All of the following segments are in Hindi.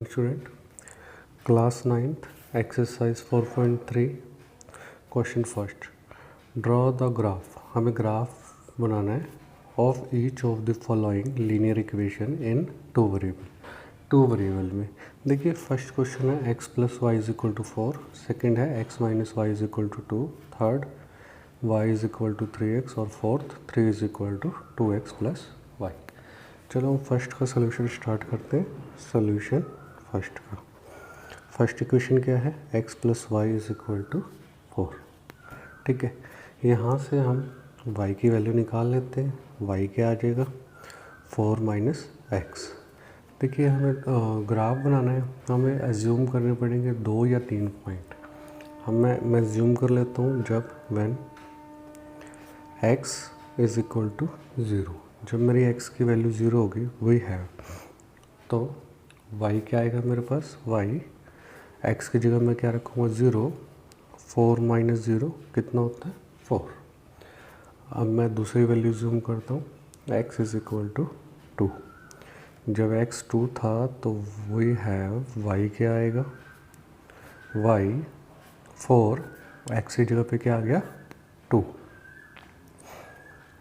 Student, class 9th, exercise 4.3, question first, draw the graph. हमें ग्राफ बनाना है of each of the following linear equation in two variable में। देखिए फर्स्ट क्वेश्चन है x plus y is equal to 4, second है x minus y is equal to 2, third y is equal to 3x और fourth 3 is equal to 2x plus y. चलो हम फर्स्ट का सोल्यूशन स्टार्ट करते हैं। सोल्यूशन फर्स्ट का, फर्स्ट इक्वेशन क्या है, x plus y is equal to 4। ठीक है, यहाँ से हम y की वैल्यू निकाल लेते हैं। y क्या आ जाएगा, 4 माइनस एक्स। देखिए हमें ग्राफ बनाना है, हमें एज्यूम करने पड़ेंगे 2 या 3 पॉइंट। मैं एज्यूम कर लेता हूँ जब when x is equal to 0, जब मेरी x की वैल्यू 0 होगी वी हैव, तो y क्या आएगा मेरे पास, y x की जगह मैं क्या रखूँगा 0, 4 माइनस 0 कितना होता है 4। अब मैं दूसरी वैल्यू जूम करता हूँ, x इज इक्वल टू 2। जब x 2 था तो वी हैव y क्या आएगा, y 4, x की जगह पे क्या आ गया 2,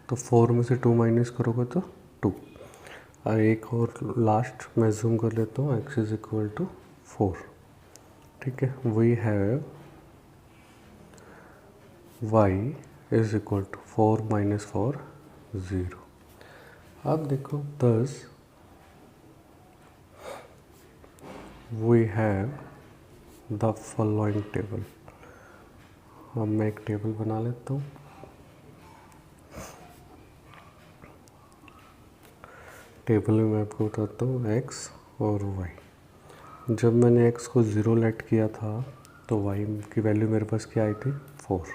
तो 4 में से 2 माइनस करोगे तो 2। और एक और लास्ट मैं जूम कर लेता हूँ, x इज इक्वल टू 4। ठीक है, we have y is equal to 4 minus 4 0। अब देखो this we have the following table. अब मैं एक टेबल बना लेता हूँ। टेबल में मैं आपको बताता हूँ x और y। जब मैंने x को 0 लेट किया था तो y की वैल्यू मेरे पास क्या आई थी 4।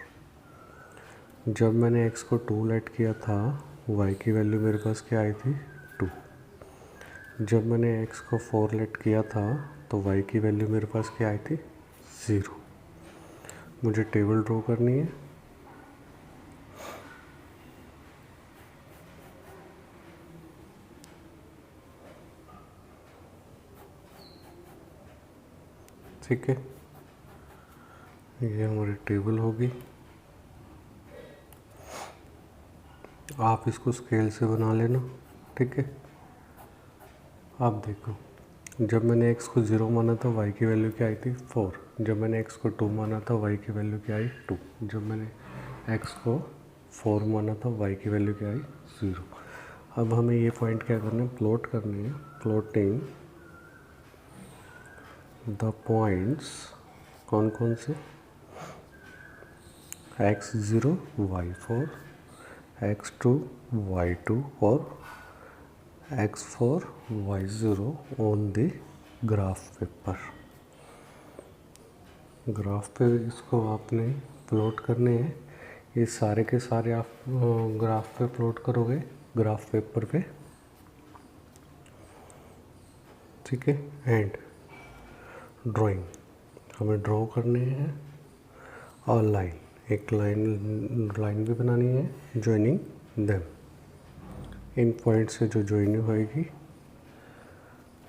जब मैंने x को 2 लेट किया था y की वैल्यू मेरे पास क्या आई थी 2। जब मैंने x को 4 लेट किया था तो y की वैल्यू मेरे पास क्या आई थी 0। मुझे टेबल ड्रॉ करनी है। ठीक है, ये हमारी टेबल होगी। आप इसको स्केल से बना लेना। ठीक है, आप देखो जब मैंने x को 0 माना था y की वैल्यू क्या आई थी 4। जब मैंने x को 2 माना था y की वैल्यू क्या आई 2। जब मैंने x को 4 माना था y की वैल्यू क्या आई 0। अब हमें ये पॉइंट क्या करना है, प्लॉट करने हैं। प्लॉटिंग द पॉइंट्स, कौन कौन से, x0 y4, x2 y2 और x4 y0 on the graph paper. Graph पे इसको आपने प्लॉट करने हैं। ये सारे के सारे आप ग्राफ पे प्लॉट करोगे, ग्राफ पेपर पे। ठीक है, एंड ड्राइंग, हमें ड्रॉ करने हैं और लाइन, एक लाइन भी बनानी है ज्वाइनिंग देम। इन पॉइंट से जो ज्वाइनिंग होएगी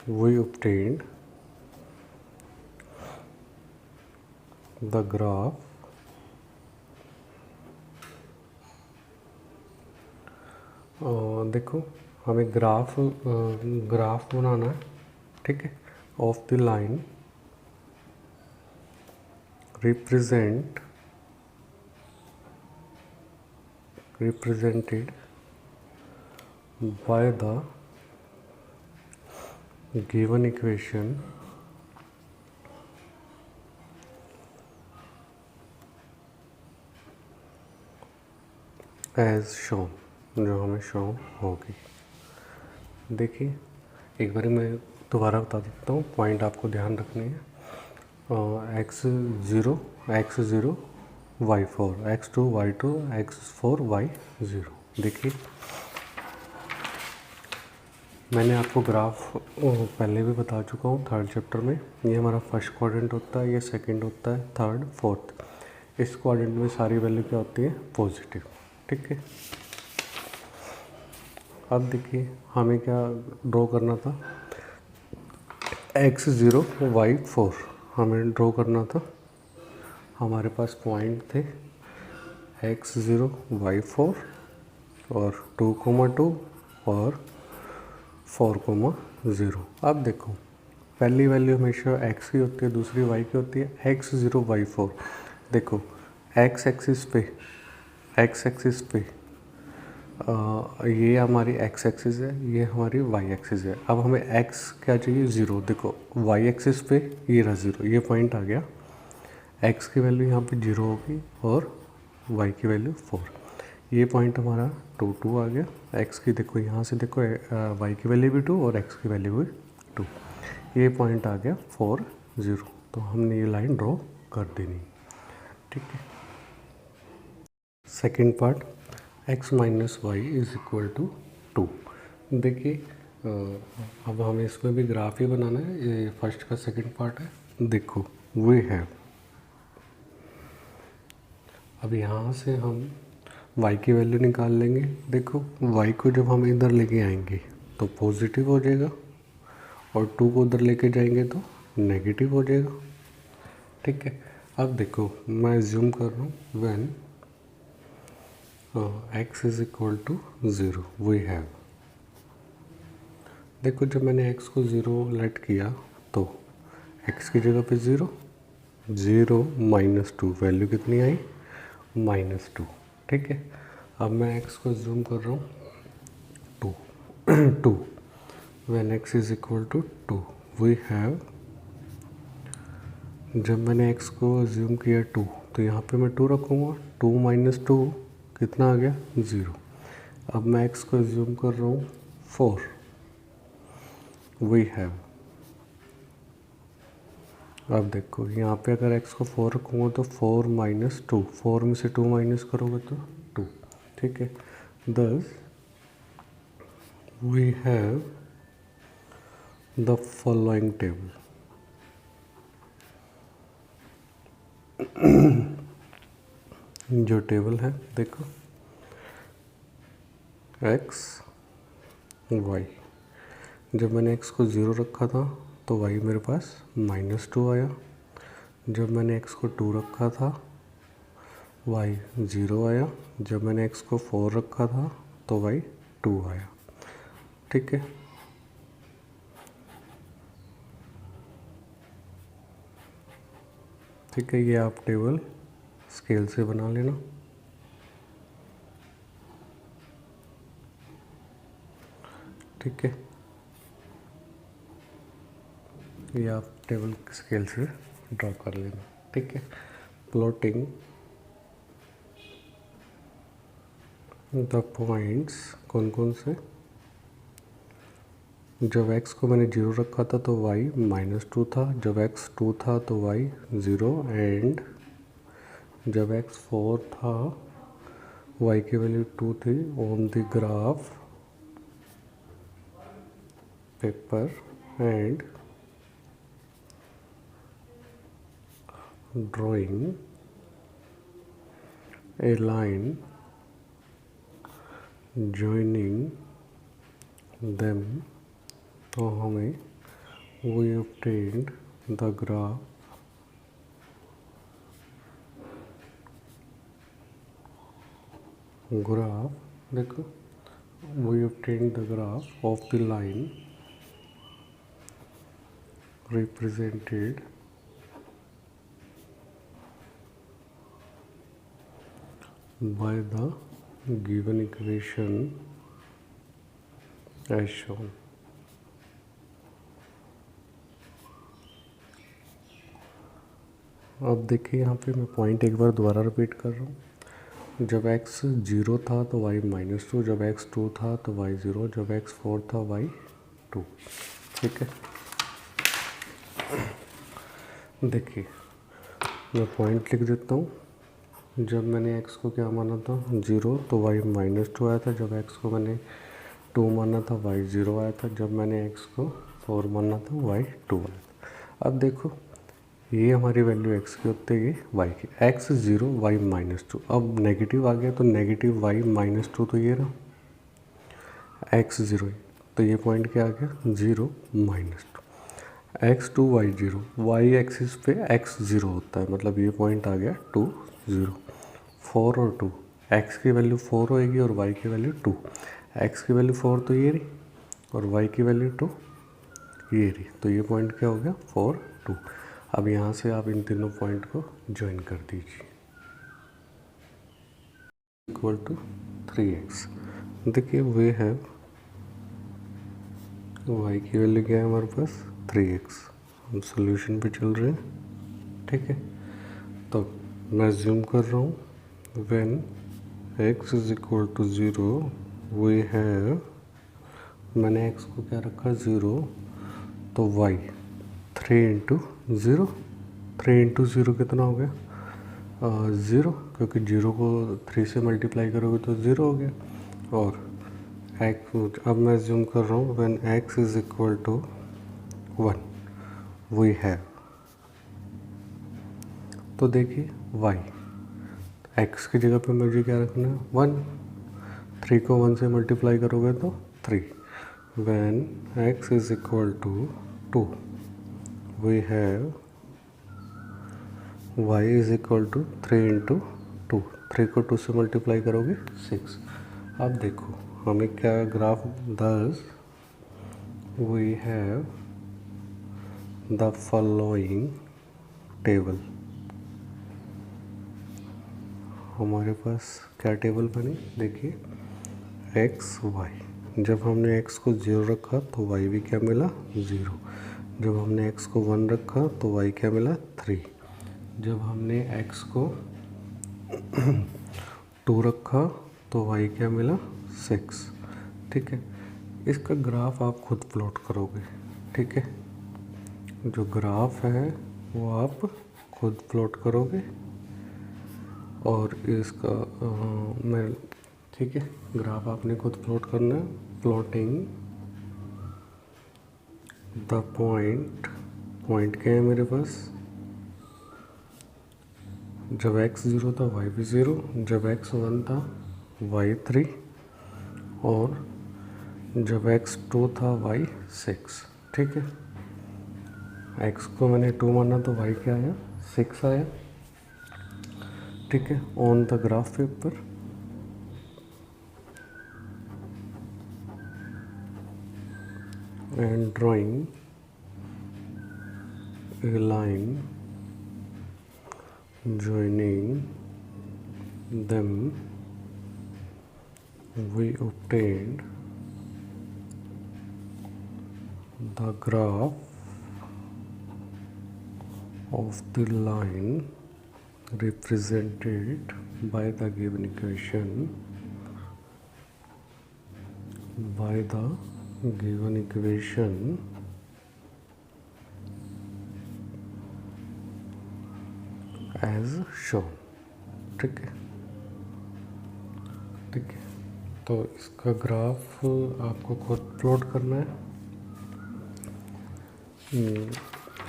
वी ऑब्टेन्ड द ग्राफ देखो हमें ग्राफ बनाना है। ठीक है, of the line represented by the given equation as shown, जो हमें शो होगी। देखिए एक बार मैं दोबारा बता देता हूँ, पॉइंट आपको ध्यान रखने हैं। x0 y4, x2 y2, x4 y0। देखिए मैंने आपको ग्राफ पहले भी बता चुका हूँ थर्ड चैप्टर में। ये हमारा फर्स्ट क्वाड्रेंट होता है, ये सेकंड होता है, थर्ड फोर्थ। इस क्वाड्रेंट में सारी वैल्यू क्या होती है पॉजिटिव। ठीक है, अब देखिए हमें क्या ड्रॉ करना था, x0 y4 हमें ड्रॉ करना था। हमारे पास पॉइंट थे x0 y4 और 2,2 और 4,0। अब देखो पहली वैल्यू हमेशा x की होती है, दूसरी y की होती है। x0 y4 देखो x एक्सिस पे ये हमारी x एक्सिस है, ये हमारी y एक्सिस है। अब हमें x क्या चाहिए, 0। देखो y एक्सिस पे ये रहा 0, ये पॉइंट आ गया। x की वैल्यू यहाँ पे 0 होगी और y की वैल्यू 4। ये पॉइंट हमारा 2 2 आ गया। x की देखो यहाँ से देखो y की वैल्यू भी 2 और x की वैल्यू भी 2। ये पॉइंट आ गया 4 0। तो हमने ये लाइन ड्रॉ कर देनी, ठीक है। Second part x minus y is equal to 2। देखिए अब हमें इसमें भी ग्राफ ही बनाना है। ये फर्स्ट का सेकंड पार्ट है। देखो वी हैव, अब यहाँ से हम y की वैल्यू निकाल लेंगे। देखो y को जब हम इधर लेके आएंगे तो पॉजिटिव हो जाएगा और 2 को उधर लेके जाएंगे तो नेगेटिव हो जाएगा, ठीक है। अब देखो मैं ज्यूम कर रहा हूँ when x is equal to 0 we have. देखो जब मैंने x को 0 लेट किया तो x की जगह पे 0 0 -2 वैल्यू कितनी आई, -2, ठीक है। अब मैं x को जूम कर रहा हूँ 2 when x is equal to 2 we have. जब मैंने x को जूम किया 2 तो यहाँ पे मैं 2 रखूँगा। 2 - 2 कितना आ गया, 0। अब मैं x को जूम कर रहा हूँ 4 वी हैव। अब देखो यहाँ पे अगर x को 4 रखूँगा तो 4 - 2, 4 में से 2 माइनस करोगे तो 2, ठीक है। This we have the following table. जो टेबल है देखो x y। जब मैंने x को 0 रखा था तो y मेरे पास -2 आया। जब मैंने x को 2 रखा था y 0 आया। जब मैंने x को 4 रखा था तो y 2 आया, ठीक है। ठीक है, ये आप टेबल स्केल से बना लेना, ठीक है। ये आप टेबल स्केल से ड्रॉ कर लेना, ठीक है। प्लॉटिंग द पॉइंट्स, कौन कौन से। जब x को मैंने 0 रखा था तो y -2 था। जब x 2 था तो y 0 एंड जब x 4 था y की वैल्यू 2 थी। On the graph paper and drawing A line joining them, तो हमें we obtained the graph देखो we obtained the graph of the line represented by the given equation as shown। अब देखिए यहाँ पे मैं पॉइंट एक बार दोबारा रिपीट कर रहा हूँ। जब x 0 था तो y -2, जब x 2 था तो y 0, जब x 4 था y 2, ठीक है। देखिए मैं पॉइंट लिख देता हूँ। जब मैंने x को क्या माना था 0 तो y -2 आया था। जब x को मैंने 2 माना था y 0 आया था। जब मैंने x को 4 माना था y 2 आया था। अब देखो ये हमारी वैल्यू x की होती है, ये y की। x 0 y -2। अब नेगेटिव आ गया तो नेगेटिव y -2 तो ये रहा x 0, तो ये पॉइंट क्या आ गया 0 -2। x2 y0, y एक्सिस पे x0 होता है, मतलब ये पॉइंट आ गया 2 0, 4 और 2, x की वैल्यू 4 होएगी और y की वैल्यू 2, x की वैल्यू 4 तो ये रही और y की वैल्यू 2 ये रही, तो ये पॉइंट क्या हो गया 4 2। अब यहाँ से आप इन तीनों पॉइंट को ज्वाइन कर दीजिए, इक्वल टू 3x। देखिए वे हैव, y की वैल्यू क्या है हमारे पास 3x, हम सॉल्यूशन पे चल रहे हैं, ठीक है। तो मैं ज्यूम कर रहा हूँ when x is equal to 0 we have, मैंने x को क्या रखा 0, तो y 3 इंटू 0, 3 इंटू 0 कितना हो गया 0, क्योंकि 0 को 3 से मल्टीप्लाई करोगे तो 0 हो गया। और x, अब मैं ज्यूम कर रहा हूँ when x is equal to 1 we have, तो देखिए y, x की जगह पे मुझे क्या रखना है 1, 3 को 1 से मल्टीप्लाई करोगे तो 3, when x is equal to 2 we have y is equal to 3 into 2, 3 को 2 से मल्टीप्लाई करोगे 6। अब देखो हमें क्या graph, this we have the following table, हमारे पास क्या टेबल बनी, देखिए एक्स वाई, जब हमने x को 0 रखा तो y भी क्या मिला 0, जब हमने x को 1 रखा तो y क्या मिला 3, जब हमने x को 2 रखा तो y क्या मिला 6, ठीक है। इसका ग्राफ आप खुद प्लॉट करोगे, ठीक है, जो ग्राफ है वो आप खुद प्लॉट करोगे और इसका मैं, ठीक है, ग्राफ आपने खुद प्लॉट करना है, प्लॉटिंग द पॉइंट, पॉइंट क्या है मेरे पास, जब x 0 था y भी 0, जब x 1 था y 3 और जब x 2 था y 6, ठीक है। x को मैंने 2 माना तो y क्या आया 6 आया, ठीक है। On the graph paper and drawing a line joining them, we obtained the graph of the line represented by the given equation, by the given equation as shown, ठीक है, ठीक है। तो इसका ग्राफ आपको खुद प्लॉट करना है,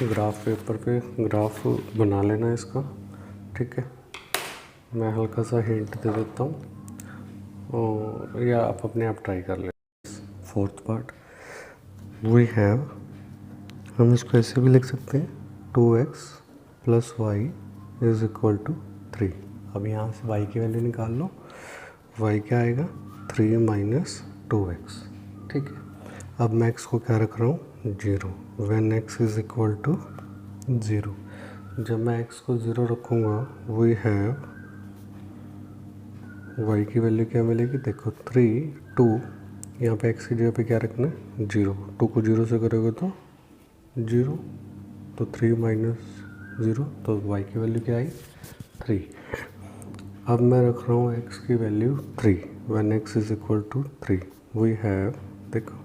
ग्राफ पेपर पे ग्राफ बना लेना है इसका, ठीक है। मैं हल्का सा हिंट दे देता हूँ या आप अपने आप ट्राई कर लें। फोर्थ पार्ट वी हैव, हम इसको ऐसे भी लिख सकते हैं 2x plus y is equal to 3। अब यहाँ से y की वैल्यू निकाल लो, y क्या आएगा 3 माइनस 2x, ठीक है। अब मैं x को क्या रख रहा हूँ 0, when x is equal to 0, जब मैं x को 0 रखूँगा वी हैव y की वैल्यू क्या मिलेगी, देखो 3 2, यहाँ पे x की जगह पे क्या रखना है 0, 2 को 0 से करोगे तो 0, तो 3 माइनस 0, तो y की वैल्यू क्या आई 3। अब मैं रख रहा हूँ x की value 3, when x is equal to 3 we have, देखो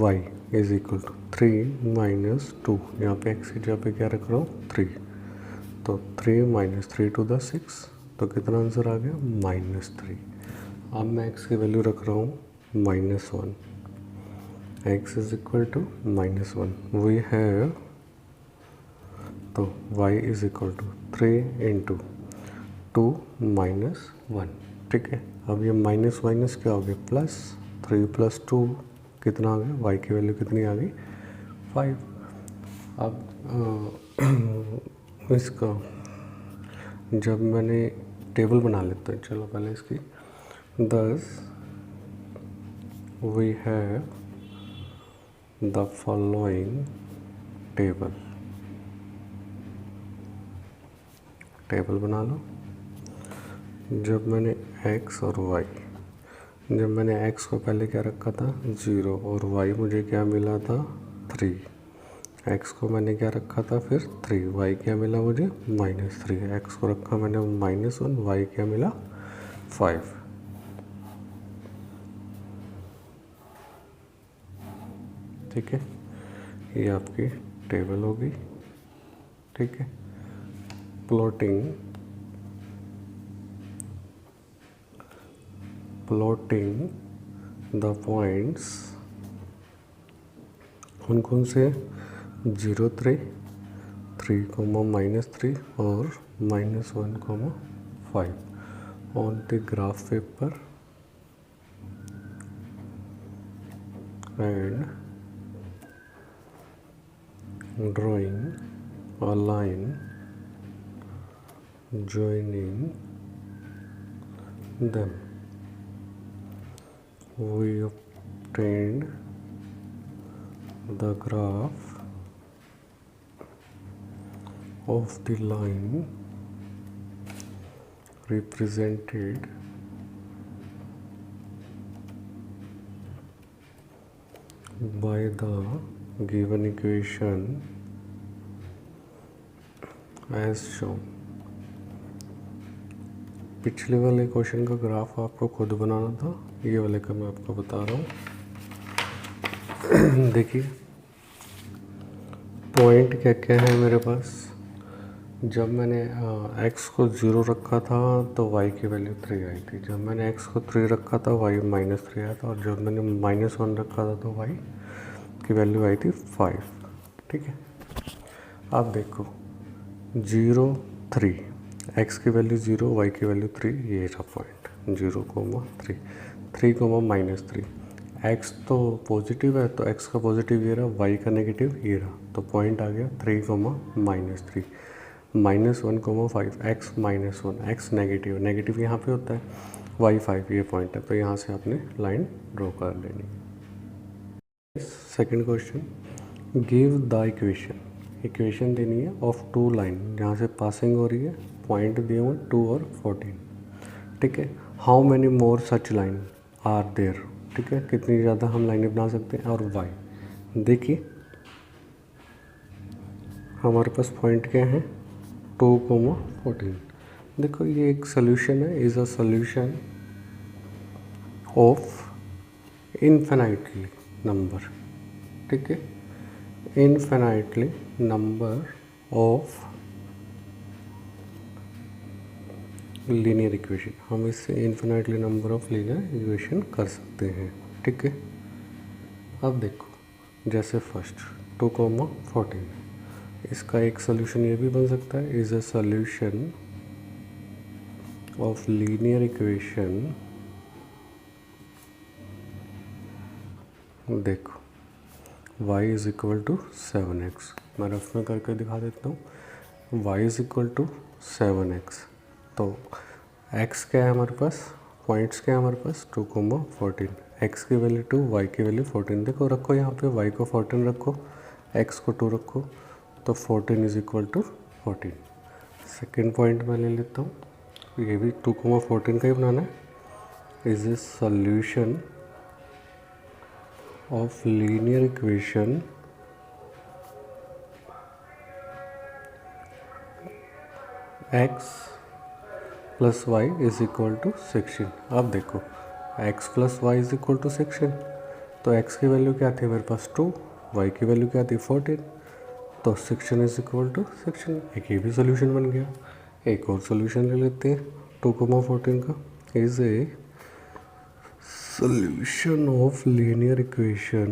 y is equal to 3 minus 2, यहाँ पे x की जगह पे क्या रख रहा हूँ 3, तो 3 माइनस 3 टू द 6, तो कितना आंसर आ गया -3। अब मैं x की वैल्यू रख रहा हूँ -1, x is equal to -1 we have, तो y is equal to 3 into 2 minus 1, ठीक है। अब ये माइनस माइनस क्या हो गया प्लस, 3 प्लस 2 कितना आ गया, y की वैल्यू कितनी आ गई 5। अब इसका जब मैंने टेबल बना लेते हैं, चलो पहले इसकी, thus we have the following table, table बना लो। जब मैंने x और y, जब मैंने x को पहले क्या रखा था 0 और y मुझे क्या मिला था 3, x को मैंने क्या रखा था फिर 3, y क्या मिला मुझे -3, x को रखा मैंने -1, y क्या मिला 5। ठीक है, ये आपकी टेबल होगी। ठीक है, प्लॉटिंग द पॉइंट्स, कौन कौन से 0, 3, 3, -3 और -1, 5 on the graph paper and drawing a line joining them. We obtained the graph of the line represented by the given equation as shown. पिछले वाले क्वेश्चन का ग्राफ आपको खुद बनाना था, ये वाले का मैं आपको बता रहा हूँ। देखिए पॉइंट क्या क्या है मेरे पास। जब मैंने x को 0 रखा था तो y की वैल्यू 3 आई थी। जब मैंने x को 3 रखा था y -3 आया था, और जब मैंने -1 रखा था तो y की वैल्यू आई थी 5। ठीक है, अब देखो 0, 3, x की वैल्यू 0, y की वैल्यू 3, ये था पॉइंट 0, 3, 3, -3। x तो पॉजिटिव है तो x का पॉजिटिव ये रहा, y का नेगेटिव ये रहा, तो पॉइंट आ गया 3, -3, -1, 5, x -1, x नेगेटिव, नेगेटिव यहाँ पे होता है, y 5 ये पॉइंट है, तो यहाँ से आपने लाइन ड्रॉ कर लेनी। Second question, give the equation देनी है ऑफ 2 लाइन, जहाँ से पासिंग हो रही है, पॉइंट दिए हुए 2 और 14। ठीक है, how many more such line are there. ठीक है, कितनी ज़्यादा हम लाइनें बना सकते हैं, और वाई। देखिए हमारे पास पॉइंट क्या है 2, 14। देखो ये एक सोल्यूशन है, is a solution of infinitely number. ठीक है, infinitely number of linear equation, हम इससे infinitely number of linear equation कर सकते हैं। ठीक है, अब देखो जैसे फर्स्ट 2, 14, इसका एक सोल्यूशन ये भी बन सकता है, is a solution of linear equation. देखो y is equal to 7x, मैं रफ में करके दिखा देता हूँ। y is equal to 7x, तो x क्या है हमारे पास, पॉइंट्स क्या है हमारे पास 2, 14, x की वैल्यू 2, y की वैल्यू 14। देखो रखो यहाँ पे y को 14 रखो, x को 2 रखो, तो 14 is equal to 14। Second point मैं ले लेता हूँ, ये भी 2, 14 का ही बनाना है। Is a solution of linear equation x plus y is equal to 16। अब देखो x plus y is equal to 16, तो x की वैल्यू क्या थी मेरे पास 2, y की वैल्यू क्या थी 14, तो 16 इज इक्वल टू 16। एक ये भी सोल्यूशन बन गया। एक और सोल्यूशन ले लेते हैं 2, 14 का, is a solution of linear equation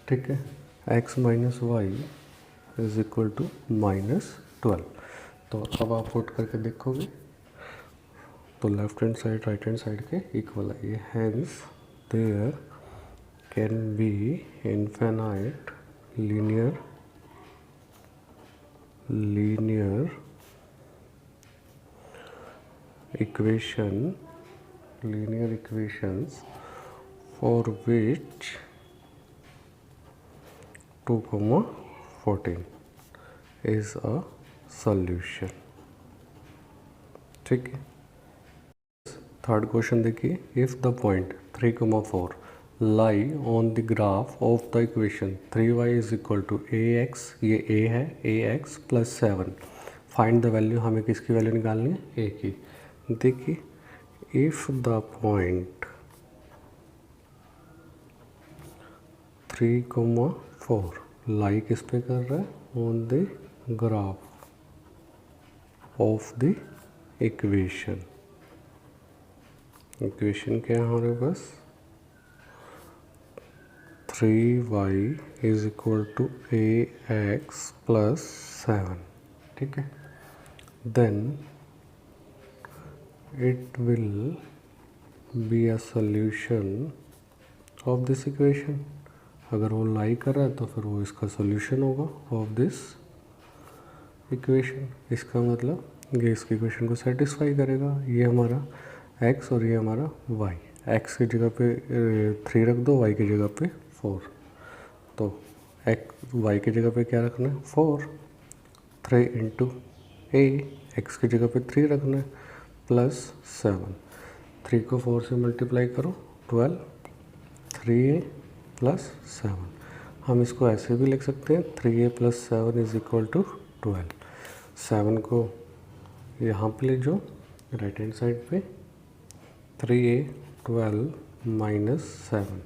ठीक है, x minus y is equal to -12। तो अब आप पुट करके देखोगे तो left hand side right hand side के इक्वल है ये, hence there can be infinite linear equations for which 2,14 is a solution। ठीक है। थर्ड क्वेश्चन देखिए, if the point 3,4 lie on the graph of the equation 3y is equal to ax, ये a है, ax plus 7, find the value, हमें किसकी वैल्यू निकालनी है, a की। देखिए, इफ द पॉइंट 3,4 लाई किस पे कर रहा है, on the graph of the equation क्या है हमारे पास, 3y is equal to ax plus 7, ठीक है। Then it will be a solution of this equation. अगर वो लाई कर रहा है तो फिर वो इसका सॉल्यूशन होगा ऑफ दिस इक्वेशन। इसका मतलब ये इसकी इक्वेशन को सेटिस्फाई करेगा। ये हमारा x और ये हमारा y, x की जगह पे 3 रख दो, y की जगह पे 4, तो y की जगह पे क्या रखना है, 4, 3 इंटू a, x की जगह पे 3 रखना है, प्लस 7, 3 को 4 से मल्टीप्लाई करो 12, 3a प्लस 7। हम इसको ऐसे भी लिख सकते हैं, 3a plus 7 is equal to 12। 7 को यहाँ पे ले जाओ राइट हैंड साइड पे, 3a 12 माइनस 7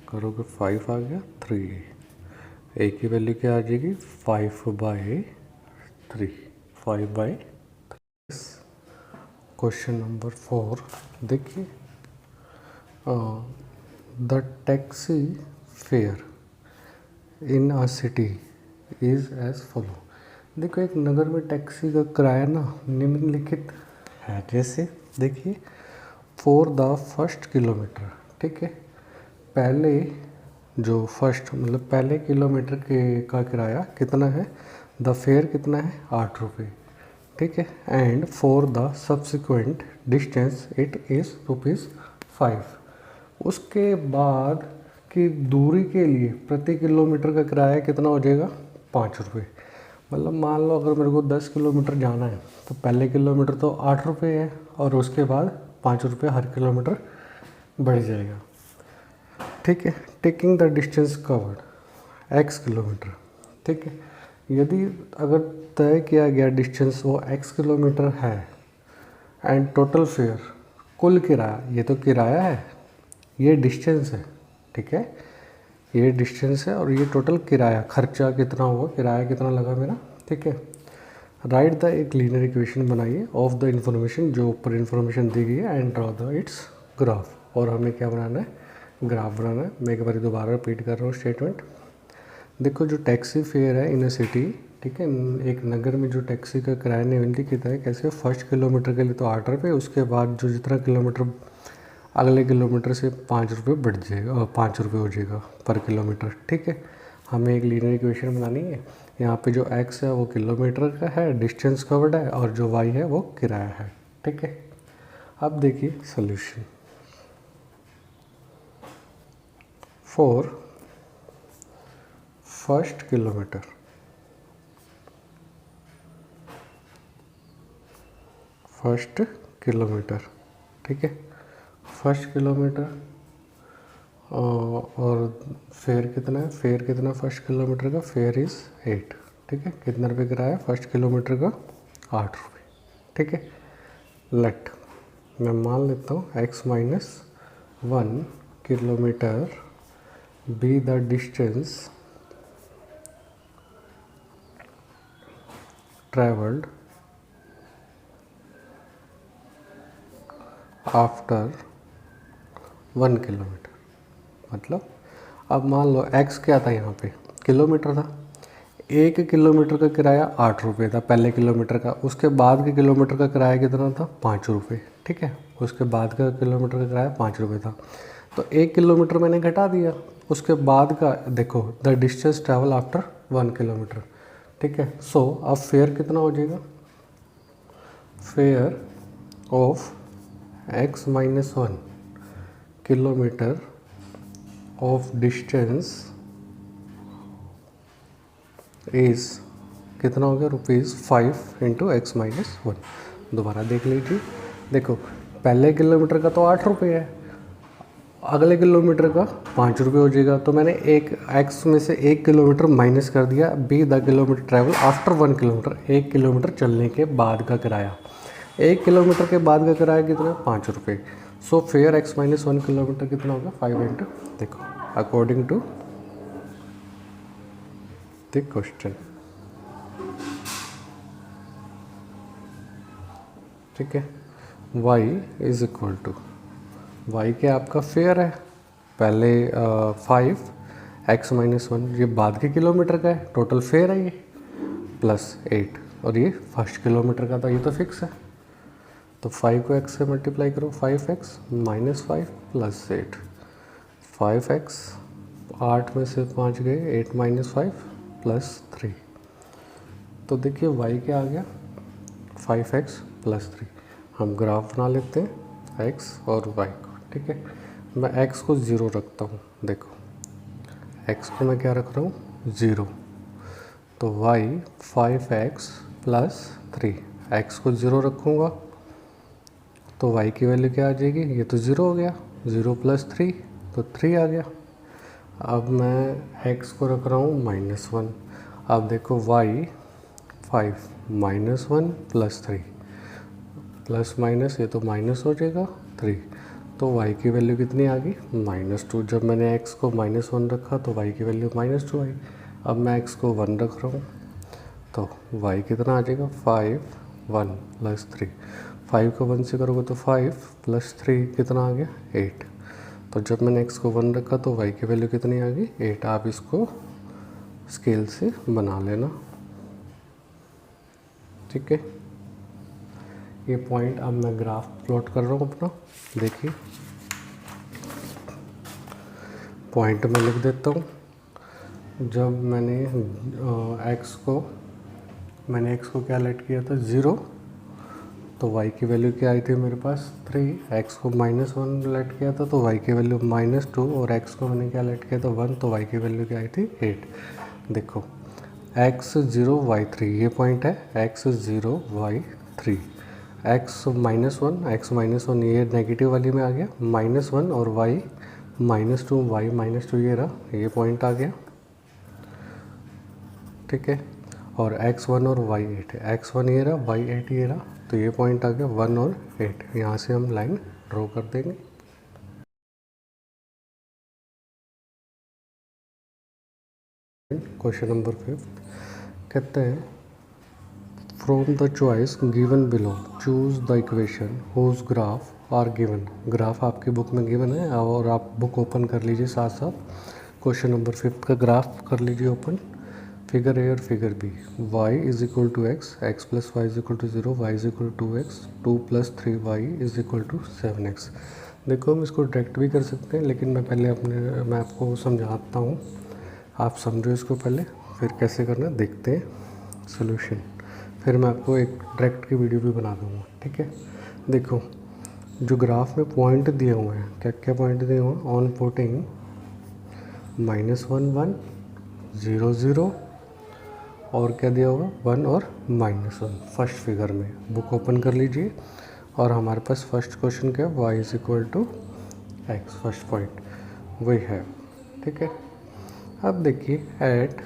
करोगे 5 आ गया, 3a, a की वैल्यू क्या आ जाएगी, 5/3। क्वेश्चन नंबर 4 देखिए, the taxi fare in a city is as follow. देखो, एक नगर में टैक्सी का किराया ना निम्नलिखित है, जैसे देखिए, फॉर द फर्स्ट किलोमीटर, ठीक है, पहले जो फर्स्ट मतलब पहले किलोमीटर का किराया कितना है, द फेयर कितना है, 8 रुपये, ठीक है। And for the subsequent distance it is ₹5। उसके बाद की दूरी के लिए प्रति किलोमीटर का किराया कितना हो जाएगा, 5 रुपये। मतलब मान लो अगर मेरे को 10 किलोमीटर जाना है तो पहले किलोमीटर तो 8 रुपये है, और उसके बाद 5 रुपये हर किलोमीटर बढ़ जाएगा, ठीक है। Taking the distance covered x kilometre, ठीक है। यदि अगर तय किया गया डिस्टेंस वो x किलोमीटर है, एंड टोटल फेयर, कुल किराया, ये तो किराया है, ये डिस्टेंस है, ठीक है, ये डिस्टेंस है, और ये टोटल किराया, खर्चा कितना हुआ, किराया कितना लगा मेरा, ठीक है। राइट द एक लीनियर इक्वेशन बनाइए ऑफ द इन्फॉर्मेशन, जो ऊपर इन्फॉर्मेशन दी गई है, and draw the it's graph. और हमें क्या बनाना है, ग्राफ बनाना है। मैं एक बार दोबारा रिपीट कर रहा हूँ स्टेटमेंट। देखो, जो टैक्सी फेयर है इन अ सिटी, ठीक है, एक नगर में जो टैक्सी का किराया निम्नलिखित है, कैसे, फर्स्ट किलोमीटर के लिए तो 8 रुपये, उसके बाद जो जितना किलोमीटर अगले किलोमीटर से 5 रुपये बढ़ जाएगा, 5 रुपये हो जाएगा पर किलोमीटर, ठीक है। हमें एक लीनियर इक्वेशन बनानी है। यहाँ पे जो x है वो किलोमीटर का है, डिस्टेंस कवर्ड है, और जो y है वो किराया है, ठीक है। अब देखिए सॉल्यूशन फॉर फर्स्ट किलोमीटर, ठीक है, फर्स्ट किलोमीटर, और फेयर कितना है, फेयर कितना फर्स्ट किलोमीटर का, फेयर इज़ 8, ठीक है। कितना रुपये किराया फर्स्ट किलोमीटर का, 8 रुपये, ठीक है। लेट मैं मान लेता हूँ x minus 1 kilometre be the distance travelled after 1 kilometre. मतलब अब मान लो x क्या था, यहाँ पे किलोमीटर था, 1 किलोमीटर का किराया 8 रुपये था पहले किलोमीटर का, उसके बाद के किलोमीटर का किराया कितना था, 5 रुपये, ठीक है। उसके बाद का किलोमीटर का किराया 5 रुपये था। तो 1 किलोमीटर मैंने घटा दिया, उसके बाद का देखो the distance travel after 1 kilometre, ठीक है। सो अब फेयर कितना हो जाएगा, fair of x-1 kilometre of distance is कितना हो गया, ₹5 इंटू x-1। दोबारा देख लीजिए, देखो पहले किलोमीटर का तो 8 रुपये है, अगले किलोमीटर का 5 रुपये हो जाएगा। तो मैंने एक x में से 1 किलोमीटर माइनस कर दिया, be the kilometre travel after 1 kilometre, 1 kilometre चलने के बाद का किराया। 1 किलोमीटर के बाद का किराया कितना, 5 रुपये। सो फेयर x-1 किलोमीटर कितना होगा, 5 इंटू, देखो अकॉर्डिंग टू द क्वेश्चन, ठीक है। y is equal to, y क्या आपका फेयर है, पहले 5 x-1 ये बाद के किलोमीटर का है, टोटल फेयर है ये, प्लस 8 और ये फर्स्ट किलोमीटर का था, ये तो फिक्स है। तो 5 को x से मल्टीप्लाई करो, 5x माइनस 5 प्लस 8, 5x 8 में से 5 गए, 8 माइनस 5 प्लस 3। तो देखिए y क्या आ गया, 5x प्लस 3। हम ग्राफ बना लेते हैं x और y को, ठीक है। मैं x को 0 रखता हूँ, देखो x को मैं क्या रख रहा हूँ, 0। तो y 5x प्लस 3, x को 0 रखूँगा तो y की वैल्यू क्या आ जाएगी, ये तो 0 हो गया, 0 प्लस 3 तो 3 आ गया। अब मैं x को रख रहा हूँ -1, अब देखो y 5 -1 प्लस 3 प्लस माइनस, ये तो माइनस हो जाएगा 3, तो y की वैल्यू कितनी आ गई, -2। जब मैंने x को -1 रखा तो y की वैल्यू -2 आई। अब मैं x को 1 रख रहा हूँ तो y कितना आ जाएगा, 5 1 प्लस 3, 5 को 1 से करोगे तो 5 प्लस 3 कितना आ गया, 8। तो जब मैंने x को 1 रखा तो y की वैल्यू कितनी आ गई, 8। आप इसको स्केल से बना लेना, ठीक है। ये पॉइंट अब मैं ग्राफ प्लॉट कर रहा हूँ अपना, देखिए पॉइंट में लिख देता हूँ। जब मैंने x को क्या लेट किया था, 0, तो y की वैल्यू क्या आई थी मेरे पास, 3। x को -1 लेट किया था तो y की वैल्यू -2, और x को मैंने क्या लेट किया था, 1, तो y की वैल्यू क्या आई थी, 8। देखो x 0 y 3, ये पॉइंट है, x 0 y 3, x -1 ये नेगेटिव वाली में आ गया, -1 और y -2 ये रहा, ये पॉइंट आ गया, ठीक है। और x1 और y8 है, x1 ये रहा, y8 ये रहा, तो ये पॉइंट आ गया 1 और 8। यहाँ से हम लाइन ड्रॉ कर देंगे। क्वेश्चन नंबर 5 कहते हैं, from the choice given below choose the equation whose graph are given. Graph आपकी बुक में गिवन है और आप बुक ओपन कर लीजिए, साथ साथ क्वेश्चन नंबर 5 का ग्राफ कर लीजिए ओपन। फिगर ए और figure B, y is equal to x plus y is equal to 0, y is equal to 2x, 2 plus 3y is equal to 7x। देखो हम इसको डायरेक्ट भी कर सकते हैं, लेकिन मैं आपको समझाता हूँ, आप समझो इसको पहले, फिर कैसे करना देखते हैं सोल्यूशन। फिर मैं आपको एक डायरेक्ट की वीडियो भी बना दूँगा, ठीक है। देखो जो ग्राफ में पॉइंट दिए हुए हैं, क्या क्या पॉइंट दिए हुए हैं, ऑन पुटिंग -1 1 0 0 और क्या दिया हुआ, 1 और -1 फर्स्ट फिगर में। बुक ओपन कर लीजिए और हमारे पास फर्स्ट क्वेश्चन क्या है, y is equal to x, first point वही है, ठीक है। अब देखिए एट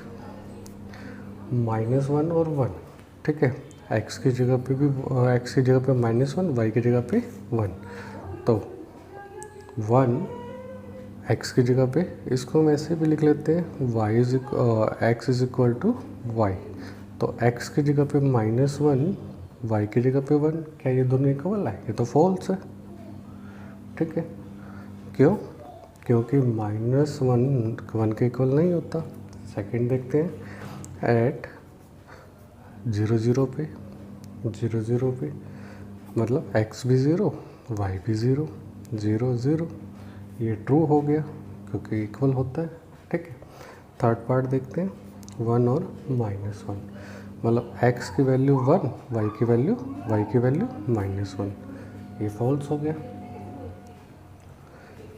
-1 और 1, ठीक है, x की जगह पे भी x की जगह पे -1, y की जगह पे 1, तो 1 x की जगह पे, इसको हम ऐसे भी लिख लेते हैं, x is equal to y। तो x की जगह पे -1, y की जगह पे 1, क्या ये दोनों इक्वल है, ये तो फॉल्स है, ठीक है। क्यों, क्योंकि -1 के इक्वल नहीं होता। सेकंड देखते हैं, एट 0 0 पे, 0 0 पे मतलब x भी 0 y भी 0, 0 0, ये ट्रू हो गया क्योंकि इक्वल होता है, ठीक है। थर्ड पार्ट देखते हैं, 1 और -1, मतलब x की वैल्यू 1, y की वैल्यू -1, ये फॉल्स हो गया।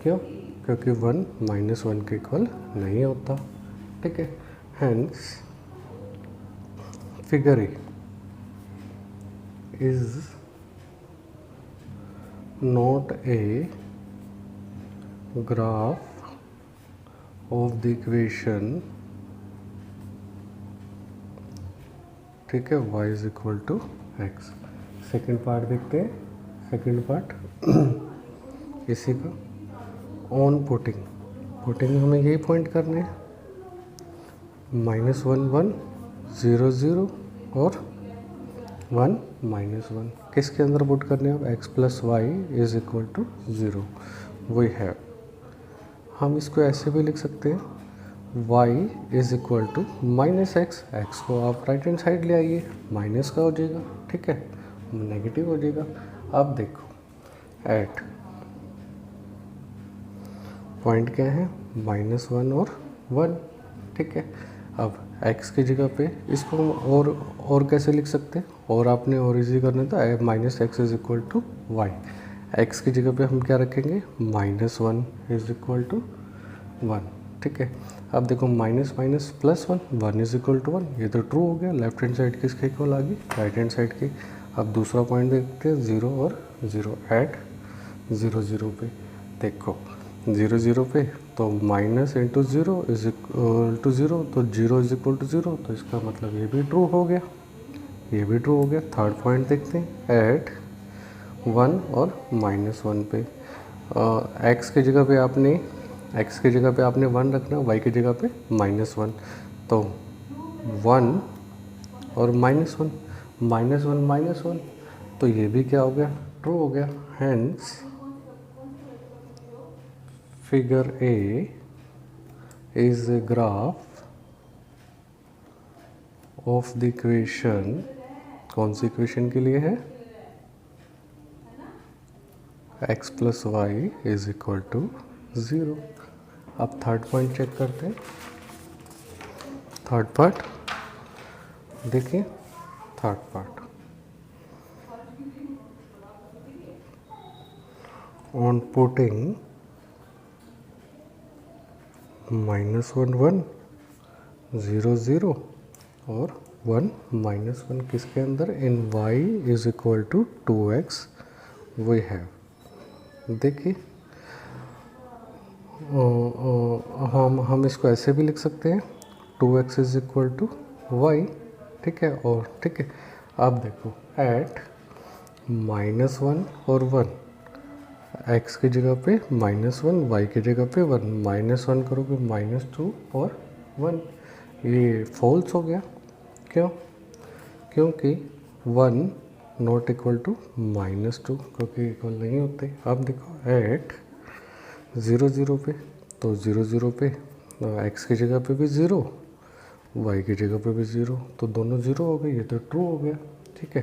क्यों? क्योंकि 1 -1 के इक्वल नहीं होता, ठीक है। Hence figure A is not a graph of the equation, ठीक है, y is equal to x. Second part देखते हैं, सेकेंड पार्ट इसी का, ऑन पुटिंग हमें यही पॉइंट करने हैं, -1 1 0 0 और 1 -1 किसके अंदर पुट करने हैं, अब x plus y is equal to 0 we have. हम इसको ऐसे भी लिख सकते हैं, y is equal to -x, x को आप राइट हैंड साइड ले आइए, माइनस का हो जाएगा, ठीक है, नेगेटिव हो जाएगा। अब देखो एट पॉइंट क्या है, -1 और 1, ठीक है। अब x की जगह पे इसको हम और कैसे लिख सकते हैं, और आपने और इजी करना था, -x is equal to y. x की जगह पे हम क्या रखेंगे, -1 इज इक्वल टू 1, ठीक है। अब देखो minus minus plus 1 is equal to 1, ये तो ट्रू हो गया, लेफ्ट हैंड साइड किसके इक्वल आ गई, राइट हैंड साइड की। अब दूसरा पॉइंट देखते हैं, 0 और 0 एट 0 0 पे, देखो 0 0 पे तो minus into 0 is equal to 0, तो 0 इज इक्वल टू 0, तो इसका मतलब ये भी ट्रू हो गया, ये भी ट्रू हो गया। थर्ड पॉइंट देखते हैं, एट 1 और -1 पे, x की जगह पे आपने 1 रखना, y की जगह पे -1, तो 1 और -1 तो ये भी क्या हो गया, ट्रू हो गया। Hence figure A is a graph of the equation, कौन सी इक्वेशन के लिए है, x plus y is equal to 0। अब थर्ड पॉइंट चेक करते हैं, थर्ड पार्ट देखिए, थर्ड पार्ट ऑन पुटिंग -1 1 0 0 और 1 -1 किसके अंदर, in y is equal to 2x we have. देखिए हम इसको ऐसे भी लिख सकते हैं, 2x is equal to Y, ठीक है। और ठीक है, अब देखो एट -1 और 1, x की जगह पे -1, y की जगह पे 1, -1 करोगे -2 और 1, ये फॉल्स हो गया। क्यों? क्योंकि 1 नॉट इक्वल टू -2, क्योंकि इक्वल नहीं होते। अब देखो एट 0 0 पे, तो 0 0 पे x की जगह पे भी 0, y की जगह पे भी 0, तो दोनों 0 हो गए, ये तो ट्रू हो गया, ठीक है।